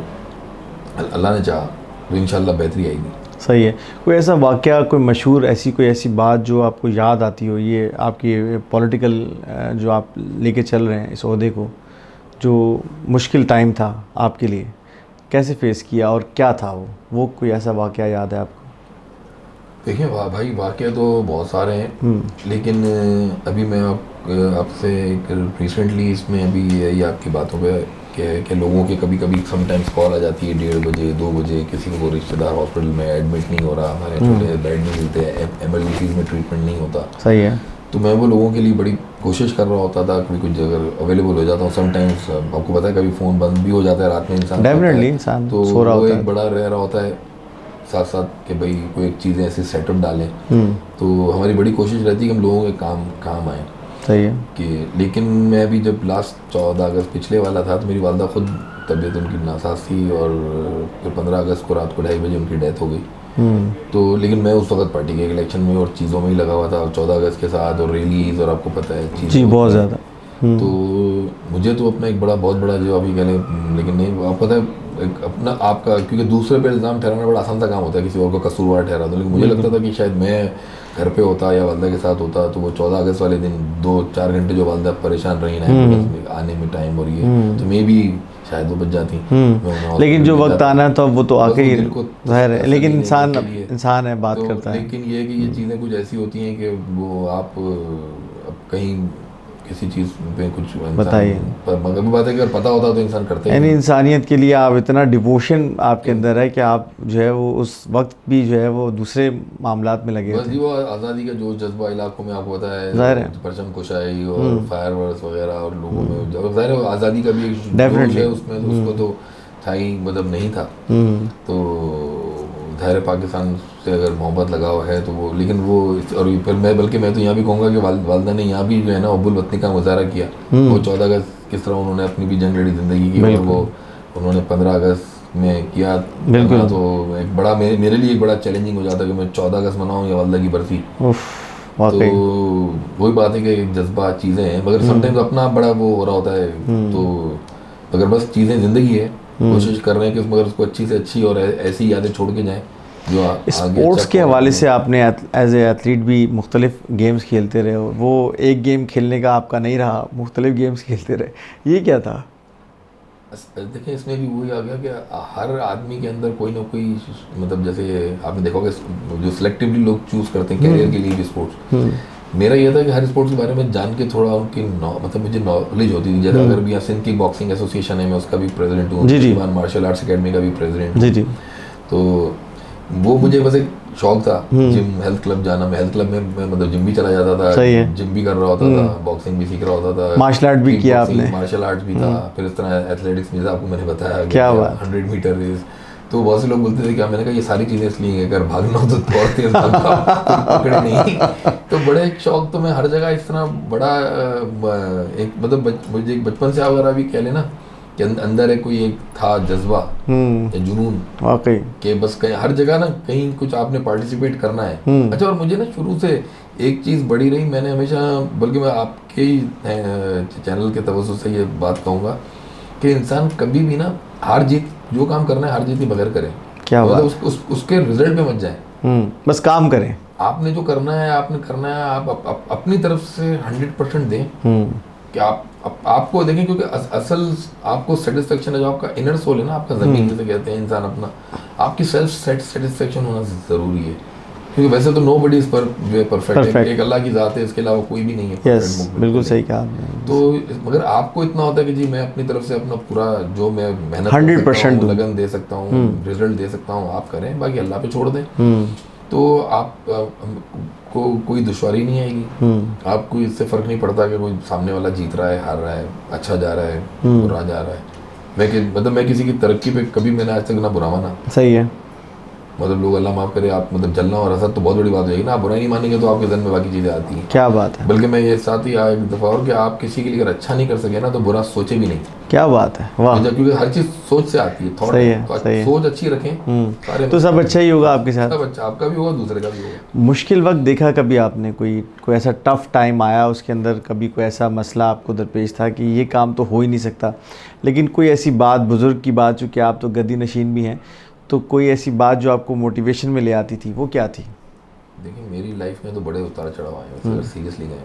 अल्लाह ने चाहा तो इंशाल्लाह बेहतरी आएगी। सही है। कोई ऐसा वाक़या, कोई मशहूर कोई ऐसी बात जो आपको याद आती हो, ये आपकी पॉलिटिकल जो आप लेके चल रहे हैं इस ओहदे को, जो मुश्किल टाइम था आपके लिए, कैसे फेस किया और क्या था वो कोई ऐसा वाक़या याद है आपको? देखिए भाई, वाक़या तो बहुत सारे हैं, लेकिन अभी मैं आपसे रिसेंटली इसमें अभी यही आपकी बातों पे कि लोगों के कभी कभी समटाइम्स कॉल आ जाती है 1:30 बजे 2 बजे, किसी को रिश्तेदार हॉस्पिटल में एडमिट नहीं हो रहा, हमारे छोटे बेड नहीं मिलते, एमरजेंसीज में ट्रीटमेंट नहीं होता। सही है। तो मैं वो लोगों के लिए बड़ी कोशिश कर रहा होता था, कभी कुछ अगर अवेलेबल हो जाता हूँ। समटाइम्स आपको पता है कभी फ़ोन बंद भी हो जाता है रात में, इंसान डेफिनेटली इंसान तो सो रहा वो होता एक है। बड़ा रह रहा होता है साथ साथ कि भाई कोई एक चीज़ें ऐसी सेटअप डालें। तो हमारी बड़ी कोशिश रहती है कि हम लोगों के काम आएँ। सही है कि लेकिन मैं अभी जब लास्ट 14 अगस्त पिछले वाला था, तो मेरी वालदा खुद तबीयत उनकी नासाज थी और फिर 15 अगस्त को रात को 2:30 बजे उनकी डेथ हो गई। तो लेकिन मैं उस वक्त पार्टी के इलेक्शन में और चीज़ों में ही लगा हुआ था, 14 अगस्त के साथ और रैलीज, और आपको पता है चीज़ जी, बहुत ज़्यादा। तो मुझे तो अपना एक बहुत बड़ा जो अभी कह लें, लेकिन नहीं आपको पता है एक अपना आपका, क्योंकि दूसरे पे इल्ज़ाम ठहराना बड़ा आसान सा काम होता है, किसी और को कसूरवार ठहरा दो, लेकिन मुझे लगता था कि शायद मैं घर पे होता या वालदा के साथ होता तो वो 14 अगस्त वाले दिन 2-4 घंटे जो वालदा परेशान रही ना एम्बुलेंस में आने में टाइम, और ये तो मे भी शायद वो बच जाती। लेकिन जो वक्त आना है तो वो तो आके ही दिल को ज़ाहिर है, लेकिन तसल्ली देने के लिए। इंसान है, बात तो करता है। लेकिन ये है कि ये चीज़ें कुछ ऐसी होती हैं कि वो आप अब कहीं किसी चीज़ पे कुछ इंसान बताइए। पर मगर भी बात है कि अगर पता होता तो इंसान करते ही यानी नहीं। इंसानियत के लिए आप इतना डिवोशन आपके अंदर है कि आप जो है वो उस वक्त भी जो है वो दूसरे मामलात में लगे बस थे। जी वो आज़ादी का जो जज्बा इलाकों में आपको पता ज़ाहिर है, है। परचम कुशाई और फायर वर्स वगैरह, और लोगों में जब ज़ाहिर है आज़ादी का भी एक जोश Definitely। है उसमें, तो उसको तो था ही, मतलब नहीं था। तो ज़ाहिर है पाकिस्तान से अगर मोहब्बत लगाव है तो वो, लेकिन वो और फिर मैं तो यहाँ भी कहूँगा कि वालदा ने यहाँ भी जो है ना अब्बुल वतनी का मुजाहरा किया। वो 14 अगस्त किस तरह उन्होंने अपनी भी जंग लड़ी ज़िंदगी की, और वो उन्होंने 15 अगस्त में किया। बिल्कुल। तो एक बड़ा मेरे लिए एक बड़ा चैलेंजिंग हो जाता कि मैं 14 अगस्त मनाऊँ या वालदा की बरसी। तो वही बात है कि जज्बा चीज़ें हैं, मगर समटाइम्स अपना बड़ा वो हो रहा होता है। तो अगर बस चीज़ें ज़िंदगी है, कोशिश कर रहे हैं कि मगर उसको अच्छी से अच्छी और ऐसी यादें छोड़ के जाएं जो आगे स्पोर्ट्स अच्छा के हवाले से आपने एज ए एथलीट भी मुख्तलिफ गेम्स खेलते रहे हो, वो एक गेम खेलने का आपका नहीं रहा, मुख्तलिफ गेम्स खेलते रहे, ये क्या था? देखिए इसमें भी वही आ गया कि हर आदमी के अंदर कोई ना कोई, मतलब जैसे आपने देखा होगा जो सिलेक्टिवली लोग चूज करते हैं कैरियर के लिए भी स्पोर्ट्स। मेरा ये था कि हर स्पोर्ट्स के बारे में जान के थोड़ा उनकी मतलब मुझे नॉलेज होती थी। जैसे अगर भी यहाँ सिंध की बॉक्सिंग एसोसिएशन है, मैं उसका भी प्रेसिडेंट हूँ, मार्शल आर्ट्स अकेडमी का भी प्रेसिडेंट हूँ। जी। तो वो मुझे बस एक शौक था, जिम हेल्थ क्लब जाना। मैं हेल्थ क्लब में मैं मतलब जिम भी चला जाता था, जिम भी कर रहा होता था, बॉक्सिंग भी सीख रहा होता था, मार्शल आर्ट भी किया आपने? मार्शल आर्ट भी था। फिर इस तरह एथलेटिक्स में आपको मैंने बताया, क्या बात, 100 मीटर रेस। तो बहुत से लोग बोलते थे क्या, मैंने कहा ये सारी चीज़ें इसलिए हैं अगर भागना हो तो और तेज भागना, पकड़े नहीं। तो बड़े एक शौक, तो मैं हर जगह इस तरह बड़ा एक मतलब मुझे बचपन से अगर अभी कह लेना कि अंदर है कोई एक था जज्बा या जुनून, वाकई कि बस कहीं हर जगह ना कहीं कुछ आपने पार्टिसिपेट करना है। अच्छा, और मुझे ना शुरू से एक चीज़ बड़ी रही, मैंने हमेशा, बल्कि मैं आपके ही चैनल के तवज्जो से ये बात कहूँगा कि इंसान कभी भी ना हार जीत, जो काम करना है हार जीत के बगैर करे। क्या मतलब उसके रिजल्ट पे मत जाए, बस काम करें। आपने जो करना है आपने करना है, आप अपनी तरफ से 100% दें कि आपको देखें, क्योंकि असल आपको सेटिस्फेक्शन है जो आपका इनर सोल है ना, आपका ज़मीन जिसे कहते हैं इंसान अपना, आपकी सेल्फ सेटिस्फेक्शन होना ज़रूरी है। क्योंकि वैसे तो नोबडी इज परफेक्ट, एक अल्लाह की ज़ात है, इसके अलावा कोई भी नहीं है। यस, बिल्कुल सही कहा आपने। तो मगर आपको इतना होता है कि जी मैं अपनी तरफ से अपना पूरा जो मैं मेहनत 100% लगन दे सकता हूँ, रिजल्ट दे सकता हूँ, आप करें, बाकी अल्लाह पे छोड़ दें। तो आप को कोई दुश्वारी नहीं आएगी, आपको इससे फ़र्क नहीं पड़ता कि कोई सामने वाला जीत रहा है, हार रहा है, अच्छा जा रहा है, बुरा जा रहा है। मैं किसी की तरक्की पे कभी मैंने आज तक ना बुरा माना। सही है। मतलब लोग अल्लाह माफ़ करे, आप मतलब जलना और हसद तो बहुत बड़ी बात हो जाएगी ना, आप बुराई नहीं मानेंगे तो आपके जहन में बाकी चीज़ें आती हैं। क्या बात है। बल्कि मैं ये साथ ही एक दफ़ा और कि आप किसी के लिए अगर अच्छा नहीं कर सके ना तो बुरा सोचे भी नहीं। क्या बात है, वाह। क्योंकि हर चीज़ सोच से आती है, थॉट है, तो सोच अच्छी रखें, सारे तो सब अच्छा ही होगा आपके साथ, सब अच्छा, आपका भी होगा, दूसरे का भी होगा। मुश्किल वक्त देखा कभी आपने, कोई ऐसा टफ टाइम आया उसके अंदर, कभी कोई ऐसा मसला आपको दरपेश था कि ये काम तो हो ही नहीं सकता, लेकिन कोई ऐसी बात, बुज़ुर्ग की बात, चूँकि आप तो गद्दी नशीन भी हैं, तो कोई ऐसी बात जो आपको मोटिवेशन में ले आती थी, वो क्या थी? देखिए मेरी लाइफ में तो बड़े उतार चढ़ाव आए हैं, अगर सीरियसली गए,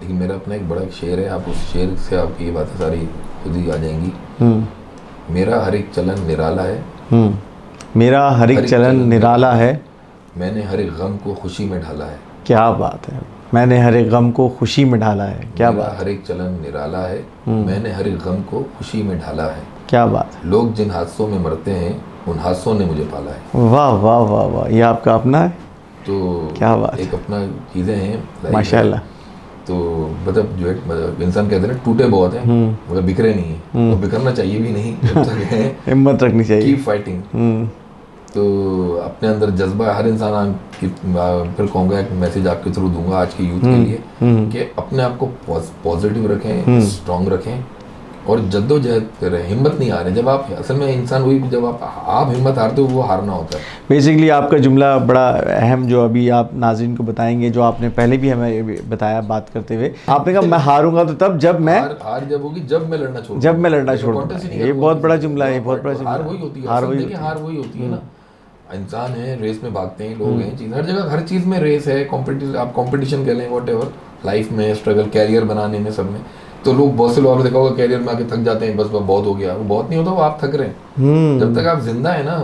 लेकिन मेरा अपना एक बड़ा शेर है, आप उस शेर से आपकी ये बातें सारी खुद ही आ जाएंगी। मेरा हर एक चलन निराला है, मेरा हर एक चलन निराला है, मैंने हर एक गम को खुशी में ढाला है। क्या बात है, मैंने हर एक गम को खुशी में ढाला है, क्या बात। हर एक चलन निराला है, मैंने हर एक गम को खुशी में ढाला है। क्या बात है। लोग जिन हादसों में मरते हैं उन हादसों ने मुझे पाला है। वाह वाह वाह वाह, ये आपका अपना है? तो क्या बात, एक अपना चीज़ें हैं माशाल्लाह। तो मतलब जो है, मतलब इंसान कहते हैं ना, टूटे बहुत हैं मगर बिखरे नहीं है, तो बिखरना चाहिए भी नहीं, जब तक है हिम्मत रखनी चाहिए, कीप फाइटिंग। तो अपने अंदर जज्बा हर इंसान फिर कहूँगा एक मैसेज आपके थ्रू दूंगा आज के यूथ के लिए कि अपने आप को पॉजिटिव रखें, स्ट्रांग रखें और जद्दोजहद करें, हिम्मत नहीं हारें। जब आप असल में इंसान वही, जब आप हिम्मत हारते हो वो हारना होता है। बेसिकली आपका जुमला बड़ा अहम जो अभी आप नाज़रीन को बताएंगे, जो आपने पहले भी हमें बताया बात करते हुए, आपने कहा मैं हारूंगा तो तब जब मैं हार जब होगी जब मैं लड़ना छोड़ दूंगा। ये बहुत बड़ा जुमला है, बहुत बड़ा जुमला। हार वही होती है, हार वही होती है ना। इंसान है, रेस में भागते हैं, लोग हैं, चीज़ हर जगह, हर चीज़ में रेस है, कॉम्पिटिशन, आप कॉम्पिटिशन कह लें, वॉट एवर, लाइफ में स्ट्रगल, कैरियर बनाने में, सब में। तो लोग बहुत से लोग आपने देखा होगा कैरियर में आके थक जाते हैं, बस बहुत हो गया, वो बहुत नहीं होता, वो आप थक रहे हैं। जब तक आप जिंदा है ना,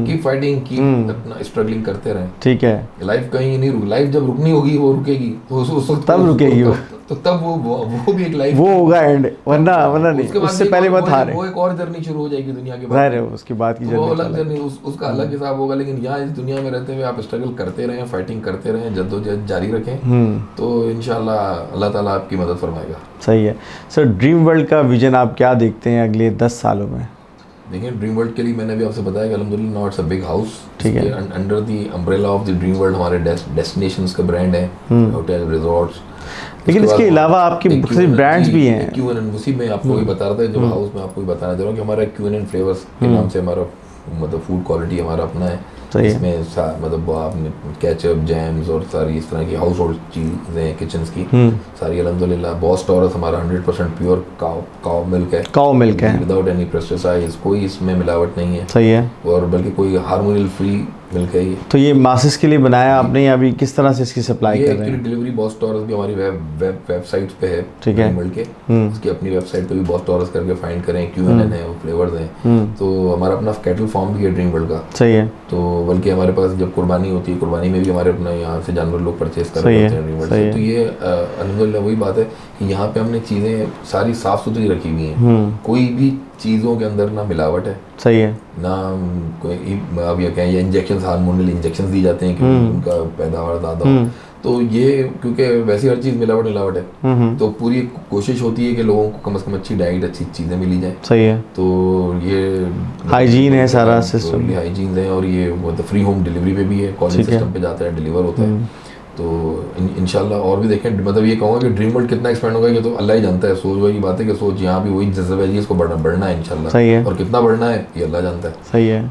कीप फाइटिंग, कीप अपना स्ट्रगलिंग करते रहें। ठीक है, लाइफ कहीं नहीं रुक, लाइफ जब रुकनी होगी वो रुकेगी, तो उस वक्त तब रुकेगी तो तब वो भी एक लाइफ, वो होगा एंड, वरना नहीं, उससे पहले मत हारे। वो एक और जर्नी शुरू हो जाएगी दुनिया के बाद, उसके बाद की वो अलग जर्नी, उसका अलग हिसाब होगा। लेकिन यहाँ इस दुनिया में रहते हुए आप स्ट्रगल करते रहें, फाइटिंग करते रहें, जद्दोजहद जारी रखें, तो इंशाल्लाह अल्लाह ताला आपकी मदद फरमाएगा। सही है सर। ड्रीम वर्ल्ड का विजन आप क्या देखते हैं अगले 10 सालों में? देखिए ड्रीम वर्ल्ड के लिए मैंने भी आपसे बताया कि अल्हम्दुलिल्लाह now it's a big house. ठीक है, under the umbrella of the dream world हमारे डेस्टिनेशंस का ब्रांड है, होटल, रिजॉर्ट्स। लेकिन इसके अलावा आपके बहुत सारे ब्रांड्स भी हैं। क्यूएनएन, उसी में आपको वही बता रहा था जब हाउस में आपको बताना चाह रहा हूँ कि हमारा क्यूएनएन फ्लेवर्स के नाम से हमारा मतलब फूड क्वालिटी हमारा अपना है। इसमें मतलब आपने केचप, जैम्स और सारी इस तरह की हाउस होल्ड चीज़ें किचन्स की सारी अल्हम्दुलिल्लाह। बॉस टॉरस हमारा 100% प्योर काउ मिल्क है, विदाउट एनी पेस्टिसाइड्स, कोई इसमें मिलावट नहीं है। सही है, और बल्कि कोई हार्मोनियल फ्री मिल्क है ये। तो ये मासेस के लिए बनाया आपने, या अभी किस तरह से इसकी सप्लाई कर रहे हैं? डिलीवरी बॉस टॉरस भी हमारी वेबसाइट पे है, ठीक है, मिल्क के उसकी अपनी वेबसाइट पे भी बॉस टॉरस करके फाइंड करें, क्यूएनएन है, वो फ्लेवर्स हैं। तो हमारा अपना कैटल फार्म भी है ड्रीम वर्ल्ड का। सही है। तो बल्कि हमारे पास जब कुर्बानी होती है, कुर्बानी में भी हमारे अपना यहाँ से जानवर लोग परचेज कर रहे होते हैं ड्रीम वर्ल्ड से। तो ये अल्हम्दुलिल्लाह वही बात है कि यहाँ पे हमने चीज़ें सारी साफ़ सुथरी रखी हुई हैं, कोई भी चीज़ों के अंदर ना मिलावट है। सही है ना कोई, अब ये कहें, ये इंजेक्शन, हार्मोनल इंजेक्शन दिए जाते हैं कि उनका पैदावार ज़्यादा हो। तो ये क्योंकि वैसे हर चीज़ मिलावट है, तो पूरी कोशिश होती है कि लोगों को कम से कम अच्छी डाइट, अच्छी चीज़ें मिली जाए। सही है। तो ये हाइजीन है सारा सिस्टम, हाइजीन है, और ये मतलब फ्री होम डिलीवरी पे भी है, कॉलिंग सिस्टम पे जाता है, डिलीवर होता है। तो इंशाल्लाह और भी देखें, मतलब ये कहूँगा कि ड्रीम वर्ल्ड कितना एक्सपेंड होगा ये तो अल्लाह ही जानता है। सोच वही बात है कि सोच यहाँ भी वही जज्बा है, इसको बढ़ना है इंशाल्लाह। सही है। और कितना बढ़ना है ये अल्लाह जानता है। सही है।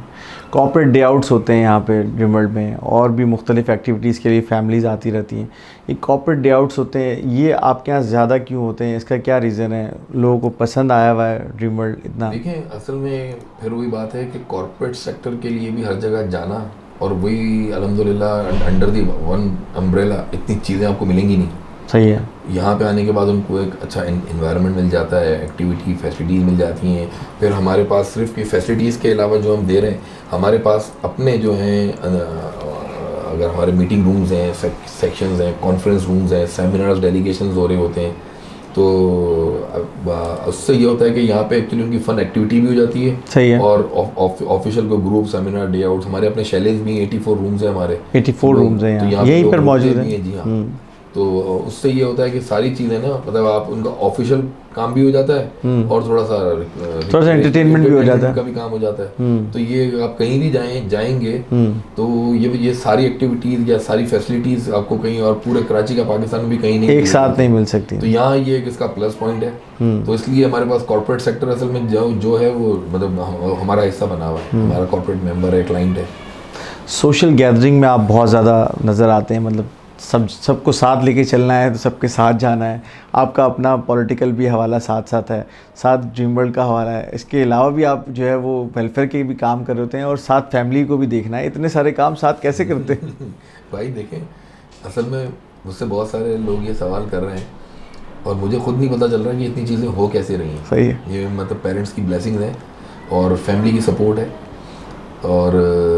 कॉर्पोरेट डे आउट्स होते हैं यहाँ पे ड्रीम वर्ल्ड में, और भी मुख्तलिफ एक्टिविटीज़ के लिए फैमिलीज़ आती रहती हैं। ये कॉर्पोरेट डे आउट्स होते हैं, ये आपके यहाँ ज़्यादा क्यों होते हैं? इसका क्या रीज़न है? लोगों को पसंद आया हुआ है ड्रीम वर्ल्ड इतना? देखिए असल में फिर वही बात है कि कॉर्पोरेट सेक्टर के लिए भी हर जगह जाना, और वही अल्हम्दुलिल्लाह अंडर दी वन अम्ब्रेला इतनी चीज़ें आपको मिलेंगी नहीं। सही है। यहाँ पे आने के बाद उनको एक अच्छा इन्वायरमेंट मिल जाता है, एक्टिविटी फैसिलिटीज़ मिल जाती हैं। फिर हमारे पास सिर्फ ये फैसिलिटीज़ के अलावा जो हम दे रहे हैं, हमारे पास अपने जो हैं, अगर हमारे मीटिंग रूम्स हैं, सेक्शंस हैं, कॉन्फ्रेंस रूम्स हैं, सेमिनार्स, डेलीगेशंस हो रहे होते हैं। तो उससे ये होता है कि यहाँ पे एक्चुअली उनकी फन एक्टिविटी भी हो जाती है। सही है। और ऑफिशियल को ग्रुप सेमिनार डे आउट, हमारे अपने शैलेज भी 84 रूम्स हैं हमारे, 84 रूम्स हैं यहाँ, यहीं पर मौजूद हैं। जी हाँ। तो उससे ये होता है कि सारी चीज़ें ना, मतलब आप उनका ऑफिशियल काम भी हो जाता है और थोड़ा सा एंटरटेनमेंट भी हो जाता है, का भी काम हो जाता है। तो ये आप कहीं भी जाएंगे तो ये सारी एक्टिविटीज़ या सारी फैसिलिटीज़ आपको कहीं और पूरे कराची का, पाकिस्तान में भी कहीं नहीं एक साथ नहीं मिल सकती। तो यहाँ ये एक इसका प्लस पॉइंट है। तो इसलिए हमारे पास कॉर्पोरेट सेक्टर असल में जो है वो मतलब हमारा हिस्सा बना हुआ है, हमारा कॉर्पोरेट मेंबर है, क्लाइंट है। सोशल गैदरिंग में आप बहुत ज़्यादा नज़र आते हैं, मतलब सबको साथ लेके चलना है तो सबके साथ जाना है। आपका अपना पॉलिटिकल भी हवाला साथ साथ है, साथ ड्रीम वर्ल्ड का हवाला है, इसके अलावा भी आप जो है वो वेलफेयर के भी काम कर रहे होते हैं और साथ फैमिली को भी देखना है। इतने सारे काम साथ कैसे करते हैं? भाई देखें, असल में मुझसे बहुत सारे लोग ये सवाल कर रहे हैं और मुझे खुद नहीं पता चल रहा कि इतनी चीज़ें हो कैसे रही हैं। सही है। ये मतलब पेरेंट्स की ब्लेसिंग्स है और फैमिली की सपोर्ट है और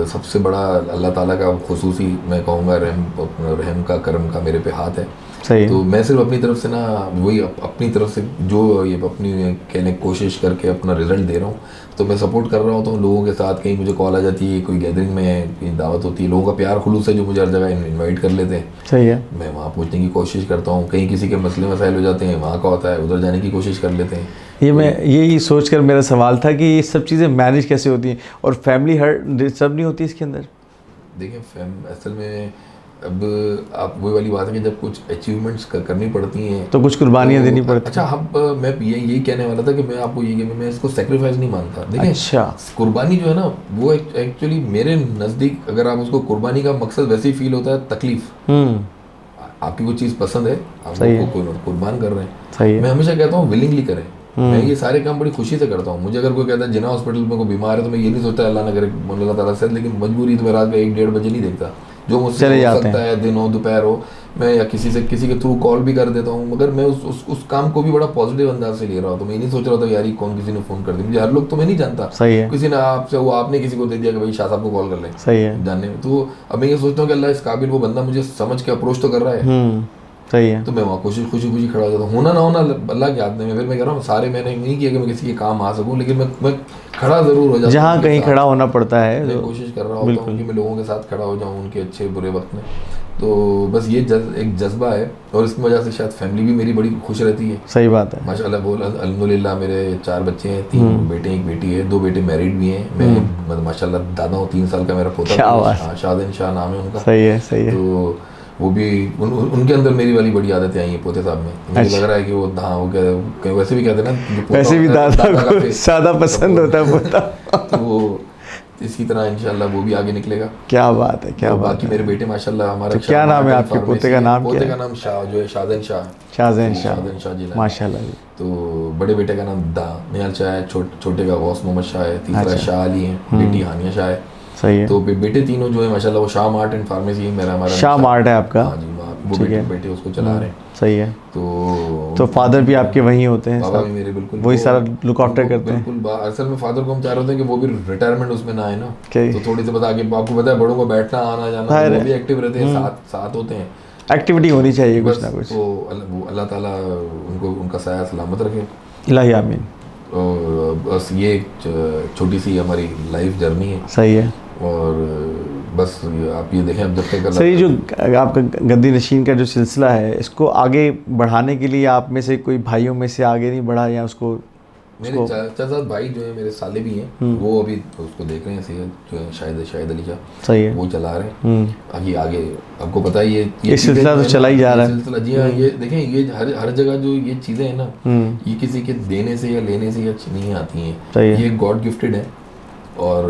सबसे बड़ा अल्लाह ताला का खुसूसी मैं कहूँगा रहम का करम का मेरे पे हाथ है। सही है। तो मैं सिर्फ अपनी तरफ से ना वही अपनी तरफ से जो ये अपनी कहने की कोशिश करके अपना रिजल्ट दे रहा हूँ। तो मैं सपोर्ट कर रहा हूँ तो लोगों के साथ कहीं मुझे कॉल आ जाती है, कोई गैदरिंग में कहीं दावत होती है, लोगों का प्यार खुलूस है जो मुझे हर जगह इन्वाइट कर लेते हैं। सही है। मैं वहाँ पहुँचने की कोशिश करता हूँ। कहीं किसी के मसले मसाइल हो जाते हैं, वहाँ का होता है, उधर जाने की कोशिश कर लेते हैं। ये मैं यही सोच कर मेरा सवाल था कि ये सब चीज़ें मैनेज कैसे होती हैं और फैमिली हर डिस्टर्ब नहीं होती इसके अंदर? देखिए असल में अब आप वही वाली बात है कि जब कुछ अचीवमेंट्स करनी पड़ती हैं तो कुछ कुर्बानियाँ देनी पड़ती हैं। अच्छा, अब मैं यही कहने वाला था कि मैं आपको ये मैं इसको सेक्रीफाइस नहीं मानता। देखिए अच्छा। कुर्बानी जो है ना वो एक्चुअली मेरे नज़दीक अगर आप उसको कुर्बानी का मकसद वैसे ही फील होता है तकलीफ। आपकी कोई चीज़ पसंद है, आप उसको कुर्बान कर रहे हैं। सही है। मैं हमेशा कहता हूँ विलिंगली करें। मैं ये सारे काम बड़ी खुशी से करता हूँ। मुझे अगर कोई कहता है जिना हॉस्पिटल में कोई बीमार है तो मैं ये नहीं सोचता अल्लाह ना करे अल्लाह ताला से, लेकिन मजबूरी तो मैं रात में 1-1:30 बजे नहीं देखता। जो मुझसे हो सकता है, दिन हो दोपहर हो, मैं या किसी के थ्रू कॉल भी कर देता हूँ, मगर मैं उस काम को भी बड़ा पॉजिटिव अंदाज से ले रहा हूँ। तो मैं नहीं सोच रहा था यार कौन किसी ने फ़ोन कर दिया, मुझे हर लोग तो मैं नहीं जानता। सही है। किसी ने आपसे वो आपने किसी को दे दिया कि भाई शाह साहब को कॉल कर लें। सही है। जानने में तो अब मैं ये सोचता हूँ कि अल्लाह इस काबिल वो बंदा मुझे समझ के अप्रोच तो कर रहा है। सही है। तो मैं वहाँ खुशी खड़ा हो जाता हूँ। होना ना होना अल्लाह के हाथ में। फिर मैं कह रहा हूँ सारे मैंने नहीं किया कि मैं किसी के काम आ सकूँ, लेकिन मैं खड़ा ज़रूर हो जाता हूँ। जहाँ कहीं खड़ा होना पड़ता है मैं कोशिश कर रहा होता हूँ कि मैं लोगों के साथ खड़ा हो जाऊँ उनके अच्छे बुरे वक्त में। तो बस ये एक जज्बा है और इसकी वजह से शायद फैमिली भी मेरी बड़ी खुश रहती है। सही बात है। माशाल्लाह बोल अल्हम्दुलिल्लाह मेरे 4 बच्चे हैं, 3 बेटे 1 बेटी है, 2 बेटे मैरिड भी हैं। मैं मतलब माशाल्लाह दादा हूँ, 3 साल का मेरा पोता है, शाहजन शाह नाम है उनका। सही है। सही है। तो वो भी उनके अंदर मेरी वाली बड़ी आदतें आई हैं पोते साहब में। मुझे लग रहा है कि वो हाँ वो कहीं वैसे भी कहते हैं ना, वैसे भी दादा को ज़्यादा पसंद होता है पोता। तो वो इसी तरह इंशाल्लाह वो भी आगे निकलेगा। क्या बात है, क्या बात। बाकी मेरे बेटे माशाल्लाह हमारा तो क्या नाम है आपके पोते का? नाम क्या है? पोते का नाम शाह जो है शाहजन शाह जी। माशाल्लाह जी। तो बड़े बेटे का नाम निहाल शाह है, छोटे का गौस मोहम्मद शाह है, तीसरा शाह अली है, बेटी हानिया शाह है। सही है। तो बेटे तीनों जो है माशाल्लाह वो शाह मार्ट एंड फार्मेसी हमारा शाह मार्ट है आपका? हाँ जी, वो बेटे उसको चला रहे हैं। सही है। तो फादर भी आपके वहीं होते हैं? बाबा भी मेरे बिल्कुल वही सारा लुक आफ्टर करते हैं? बिल्कुल। असल में फादर को हम चाह रहे थे कि वो भी रिटायरमेंट उसमें ना आए ना, तो थोड़ी सी बता के आपको पता है बड़ों को बैठना आना जाना, वो भी एक्टिव रहते हैं, साथ होते हैं। एक्टिविटी होनी चाहिए कुछ ना कुछ। तो अल्लाह ताला उनका साया सलामत रखे। इलाही आमीन। और बस ये छोटी सी हमारी लाइफ जर्नी है। सही है। और बस आप ये देखें अब जब तक सही, जो आपका गद्दी नशीन का जो सिलसिला है इसको आगे बढ़ाने के लिए आप में से कोई भाइयों में से आगे नहीं बढ़ा या उसको? मेरे चाचा भाई जो है मेरे साले भी हैं, वो अभी उसको देख रहे हैं, सेहत जो है शायद अली शाह, सही है, वो चला रहे हैं। आगे आपको पता है ये सिलसिला तो चला ही जा रहा है सिलसिला। जी हाँ, ये देखें ये हर जगह जो ये चीज़ें हैं ना, ये किसी के देने से या लेने से नहीं आती हैं, ये गॉड गिफ्टेड है। और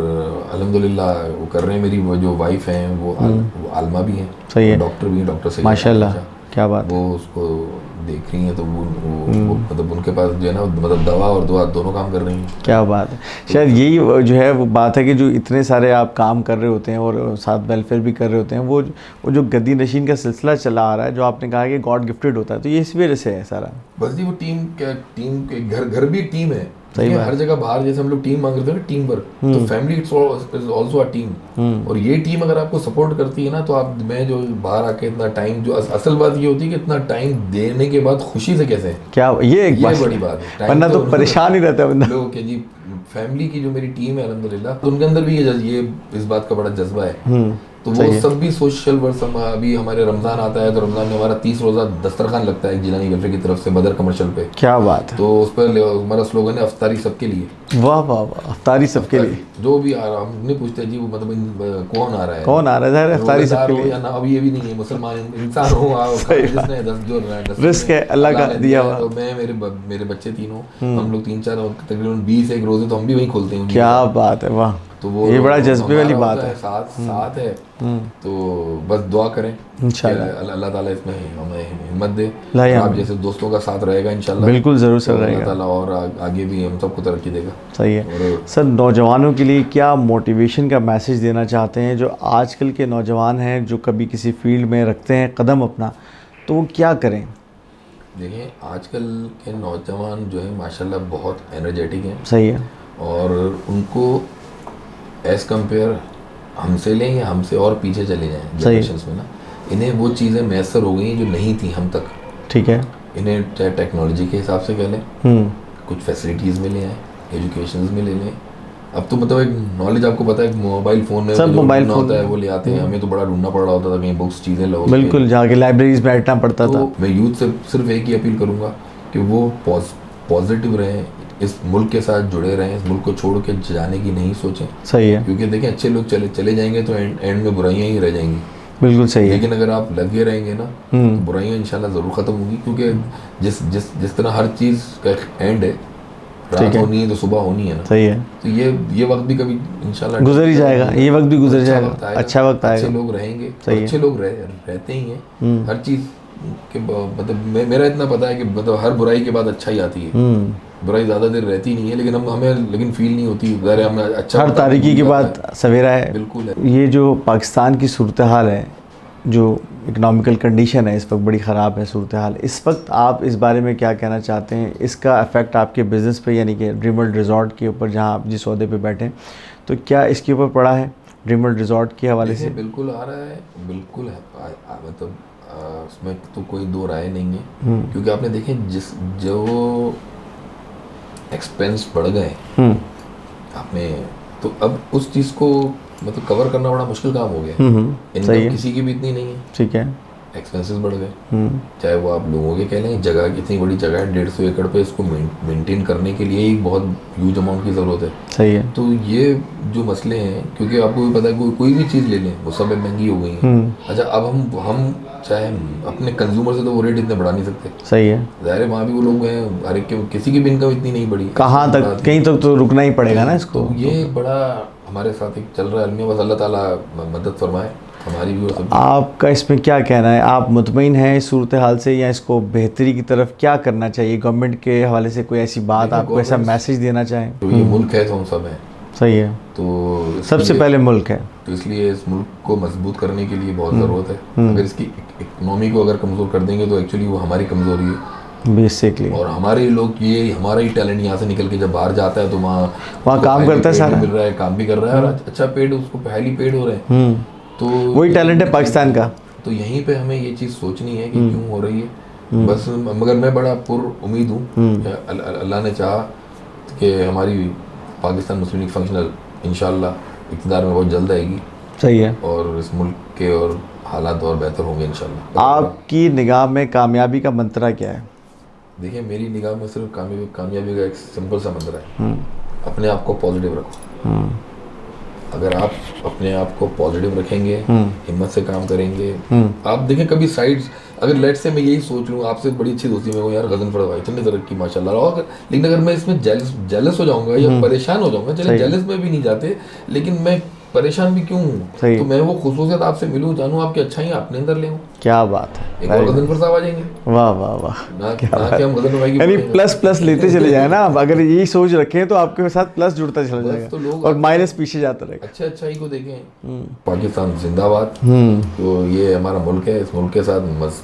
अल्हम्दुलिल्लाह वो कर रहे हैं। मेरी वो जो वाइफ हैं वो आलमा भी हैं, सही है, डॉक्टर भी हैं, डॉक्टर से माशाल्लाह, क्या बात। वो उसको देख रही हैं तो वो मतलब उनके पास जो है ना मतलब दवा और दुआ दोनों काम कर रही हैं। क्या बात है। शायद यही जो है वो बात है कि जो इतने सारे आप काम कर रहे होते हैं और साथ वेलफेयर भी कर रहे होते हैं, वो जो गद्दी नशीन का सिलसिला चला आ रहा है, जो आपने कहा कि गॉड गिफ्टेड होता है, तो ये इस वजह से है सारा। बस जी वो टीम के घर भी टीम है। सही हर जगह बाहर जैसे हम लोग टीम मांग रहे थे ना, टीम वर्क, तो family is also a team. और ये टीम अगर आपको सपोर्ट करती है ना, तो आप मैं जो बाहर आके इतना टाइम, जो असल बात ये होती है कि इतना टाइम देने के बाद खुशी से कैसे, क्या ये बड़ी बात है, वरना तो परेशान ही रहता है बंदा। लोग के जी फैमिली की जो मेरी टीम है अल्हम्दुलिल्लाह, तो उनके अंदर भी ये इस बात का बड़ा जज्बा है। तो वो सब भी सोशल वर्क। अभी हमारे रमज़ान आता है तो रमज़ान में हमारा 30 रोज़ा दस्तरखान लगता है जिलानी वेलफेयर की तरफ से बदर कमर्शियल पे। क्या बात है। तो उस पर हमारा स्लोगन है अफ्तारी सबके लिए। वाह वाह वाह, अफ्तारी सबके लिए। जो भी आ रहा, हम नहीं पूछते जी वो मतलब कौन आ रहा है, कौन आ रहा है, अफ्तारी सबके लिए। या ना अभी ये भी नहीं है, मुसलमान इंसान हो, जिसने जो रिस्क है अल्लाह का दिया हुआ। तो मैं मेरे बच्चे तीनों, हम लोग 3-4 तकरीबन 20 एक रोजे तो हम भी वहीं खोलते हैं। क्या बात है, वाह। तो वो ये बड़ा जज्बे वाली हमारा बात होता है। साथ है। तो बस दुआ करें इंशाल्लाह। कि अल्लाह ताला इसमें हमें हिम्मत दे, ला और या आप जैसे दोस्तों का साथ रहेगा इंशाल्लाह, बिल्कुल ज़रूर सर तो अल्लाह रहेगा। ताला और आगे भी हम सबको तरक्की देगा। सही है और सर, नौजवानों के लिए क्या मोटिवेशन का मैसेज देना चाहते हैं, जो आजकल के नौजवान हैं जो कभी किसी फील्ड में रखते हैं कदम अपना, तो वो क्या करें? देखिए आजकल के नौजवान जो है माशाल्लाह बहुत एनर्जेटिक हैं, सही है। और उनको एज़ कंपेयर हमसे लें या हमसे और पीछे चले जाएं जनरेशन्स में ना, इन्हें वो चीज़ें मैसर हो गई जो नहीं थी हम तक। ठीक है। इन्हें चाहे टेक्नोलॉजी के हिसाब से कह लें, कुछ फैसिलिटीज़ मिले हैं, एजुकेशन में ले लें। अब तो मतलब एक नॉलेज आपको पता है मोबाइल फ़ोन में सब जो मोबाइल ढूंढना फ़ोन होता है वो ले आते हैं, हमें तो बड़ा ढूंढना पड़ रहा होता था कहीं बुक्स चीज़ें लो। बिल्कुल, जाके लाइब्रेरीज बैठना पड़ता था। तो मैं यूथ से सिर्फ एक ही अपील करूँगा कि वो पॉजिटिव रहें, इस मुल्क के साथ जुड़े रहें, इस मुल्क को छोड़ के जाने की नहीं सोचें। सही है, क्योंकि देखें अच्छे लोग चले जाएंगे तो एंड में बुराइयां ही रह जाएंगी। बिल्कुल सही है। लेकिन अगर आप लगे रहेंगे ना तो बुराइयां इंशाल्लाह ज़रूर ख़त्म होंगी, क्योंकि जिस तरह हर चीज़ का एंड है, रात होनी है तो सुबह होनी है ना। सही है। तो ये वक्त भी कभी इंशाल्लाह गुजर ही जाएगा, ये वक्त भी गुजर जाएगा, अच्छा वक्त आएगा। अच्छे लोग रहेंगे, सही अच्छे लोग रहते ही हैं हर चीज़ के मतलब मेरा इतना पता है कि मतलब हर बुराई के बाद अच्छा ही आती है। बुराई ज़्यादा देर रहती नहीं है, लेकिन हमें फील नहीं होती, ज़रा हमें अच्छा हर तारीकी के बाद सवेरा है। बिल्कुल है। ये जो पाकिस्तान की सूरत हाल है, जो इकनॉमिकल कंडीशन है इस वक्त बड़ी ख़राब है सूरत हाल, इस वक्त आप इस बारे में क्या कहना चाहते हैं? इसका इफ़ेक्ट आपके बिज़नेस पे, यानी कि ड्रीम वर्ल्ड रिज़ॉर्ट के ऊपर जहां आप जिस ओहदे पे बैठे हैं, तो क्या इसके ऊपर पड़ा है ड्रीम वर्ल्ड रिज़ॉर्ट के हवाले से? बिल्कुल आ रहा है, बिल्कुल है। मतलब उसमें तो कोई दो राय नहीं है, क्योंकि आपने देखें जो एक्सपेंस बढ़ गए आपने, तो अब उस चीज़ को मतलब कवर करना बड़ा मुश्किल काम हो गया। इनकम किसी की भी इतनी नहीं है, ठीक है, एक्सपेंसेस बढ़ गए। चाहे वो आप लोगों के कह लें, जगह इतनी बड़ी जगह है 150 एकड़ पे, इसको मेंटेन करने के लिए एक बहुत ह्यूज अमाउंट की ज़रूरत है। सही है। तो ये जो मसले हैं, क्योंकि आपको भी पता है कोई भी चीज़ ले लें वो सब महंगी हो गई है। अच्छा, अब हम चाहे अपने कंज्यूमर से तो वो रेट इतने बढ़ा नहीं सकते। सही है। ज़ाहिर है वहाँ भी वो लोग हैं, हर एक के किसी की भी इनकम इतनी नहीं बढ़ी, कहाँ तक, कहीं तक तो रुकना ही पड़ेगा ना इसको। तो ये बड़ा हमारे साथ एक चल रहा है अलमिया, बस अल्लाह ताला मदद फरमाए हमारी भी। और आपका इसमें क्या कहना है? आप मुतमईन हैं इस सूरत हाल से, या इसको बेहतरी की तरफ क्या करना चाहिए? गवर्नमेंट के हवाले से कोई ऐसी बात, आपको ऐसा मैसेज देना चाहें? तो ये मुल्क है तो हम सब हैं। सही है। तो सबसे पहले मुल्क है, तो इसलिए इस मुल्क को मजबूत करने के लिए बहुत ज़रूरत है। अगर इसकी इकनॉमी को अगर कमज़ोर कर देंगे तो एक्चुअली वो हमारी कमज़ोरी है बेसिकली। और हमारे लोग, ये हमारा ही टैलेंट यहाँ से निकल के जब बाहर जाता है तो वहाँ काम करता है, सारा मिल रहा है, काम भी कर रहा है और अच्छा पेड, उसको हाईली पेड हो रहे हैं। तो वही टैलेंट है पाकिस्तान का। तो यहीं पे हमें ये चीज़ सोचनी है कि क्यों हो रही है। बस मगर मैं बड़ा पुर-उम्मीद हूँ, अल्लाह ने चाहा कि हमारी पाकिस्तान मुस्लिम लीग फंक्शनल इंशाल्लाह इक़्तिदार में बहुत जल्द आएगी। सही है। और इस मुल्क के और हालात और बेहतर होंगे इंशाल्लाह। आपकी निगाह में कामयाबी का मंत्रा क्या है? देखिए मेरी निगाह में सिर्फ कामयाबी का एक सिंपल सा मंत्र है, अपने आप को पॉजिटिव रखो। अगर आप अपने आप को पॉजिटिव रखेंगे, हिम्मत से काम करेंगे, आप देखें कभी साइड्स, अगर लेट से मैं यही सोच लूँ आपसे बड़ी अच्छी दोस्ती में, यार गजनफर भाई इतनी तरक्की माशाल्लाह, और लेकिन अगर मैं इसमें जेलस हो जाऊंगा या परेशान हो जाऊंगा, चले जेलस में भी नहीं जाते, लेकिन मैं परेशान भी क्यों हूँ, तो मैं वो खुसूसियत आपसे मिलूँ, जानूँ आपकी अच्छाई अपने अंदर ले। क्या बात है, एक और गजनफर साहब आ जाएंगे। वाह वाह वाह, ना कि हम गजनफर भाई की यानी प्लस लेते चले जाए ना आप, अगर यही सोच रखें तो आपके साथ प्लस जुड़ता चला जाएगा तो और माइनस पीछे जाता रहेगा। अच्छाई को देखें। पाकिस्तान जिंदाबाद। तो ये हमारा मुल्क है, इस मुल्क के साथ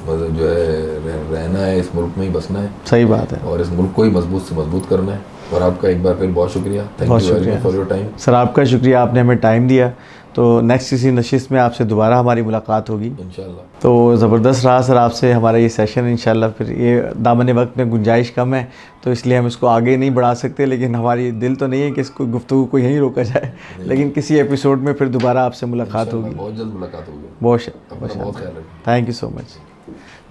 जो है रहना है, इस मुल्क में ही बसना है। सही बात है। और इस मुल्क को ही मजबूत से मजबूत करना है। और आपका एक बार फिर बहुत शुक्रिया, thank you very much for your time. Sir आपका शुक्रिया, आपने हमें टाइम दिया। तो नेक्स्ट किसी नशिस्त में आपसे दोबारा हमारी मुलाकात होगी इंशाल्लाह। तो ज़बरदस्त रहा सर आपसे हमारा ये सेशन। इंशाल्लाह फिर ये दामन वक्त में गुंजाइश कम है तो इसलिए हम इसको आगे नहीं बढ़ा सकते, लेकिन हमारी दिल तो नहीं है कि इसको गुफ्तगू को यहीं रोका जाए, लेकिन किसी एपिसोड में फिर दोबारा आपसे मुलाकात होगी। बहुत जल्द मुलाकात होगी। बहुत ख्याल रखें। Thank you so much.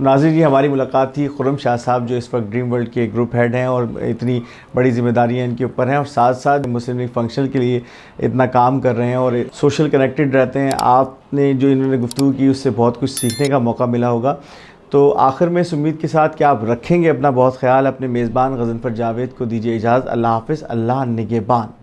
नाज़रीन, जी हमारी मुलाकात थी खुर्रम शाह साहब, जो इस वक्त ड्रीम वर्ल्ड के ग्रुप हेड हैं और इतनी बड़ी जिम्मेदारियां इनके ऊपर हैं और साथ साथ मुस्लिम लीग फंक्शन के लिए इतना काम कर रहे हैं और सोशल कनेक्टेड रहते हैं। आपने जो इन्होंने गुफ्तगू की उससे बहुत कुछ सीखने का मौका मिला होगा। तो आखिर में इस उम्मीद के साथ कि आप रखेंगे अपना बहुत ख्याल, अपने मेज़बान गजनफर जावेद को दीजिए इजाज़त। अल्लाह हाफ़िज़, अल्लाह निगहबान।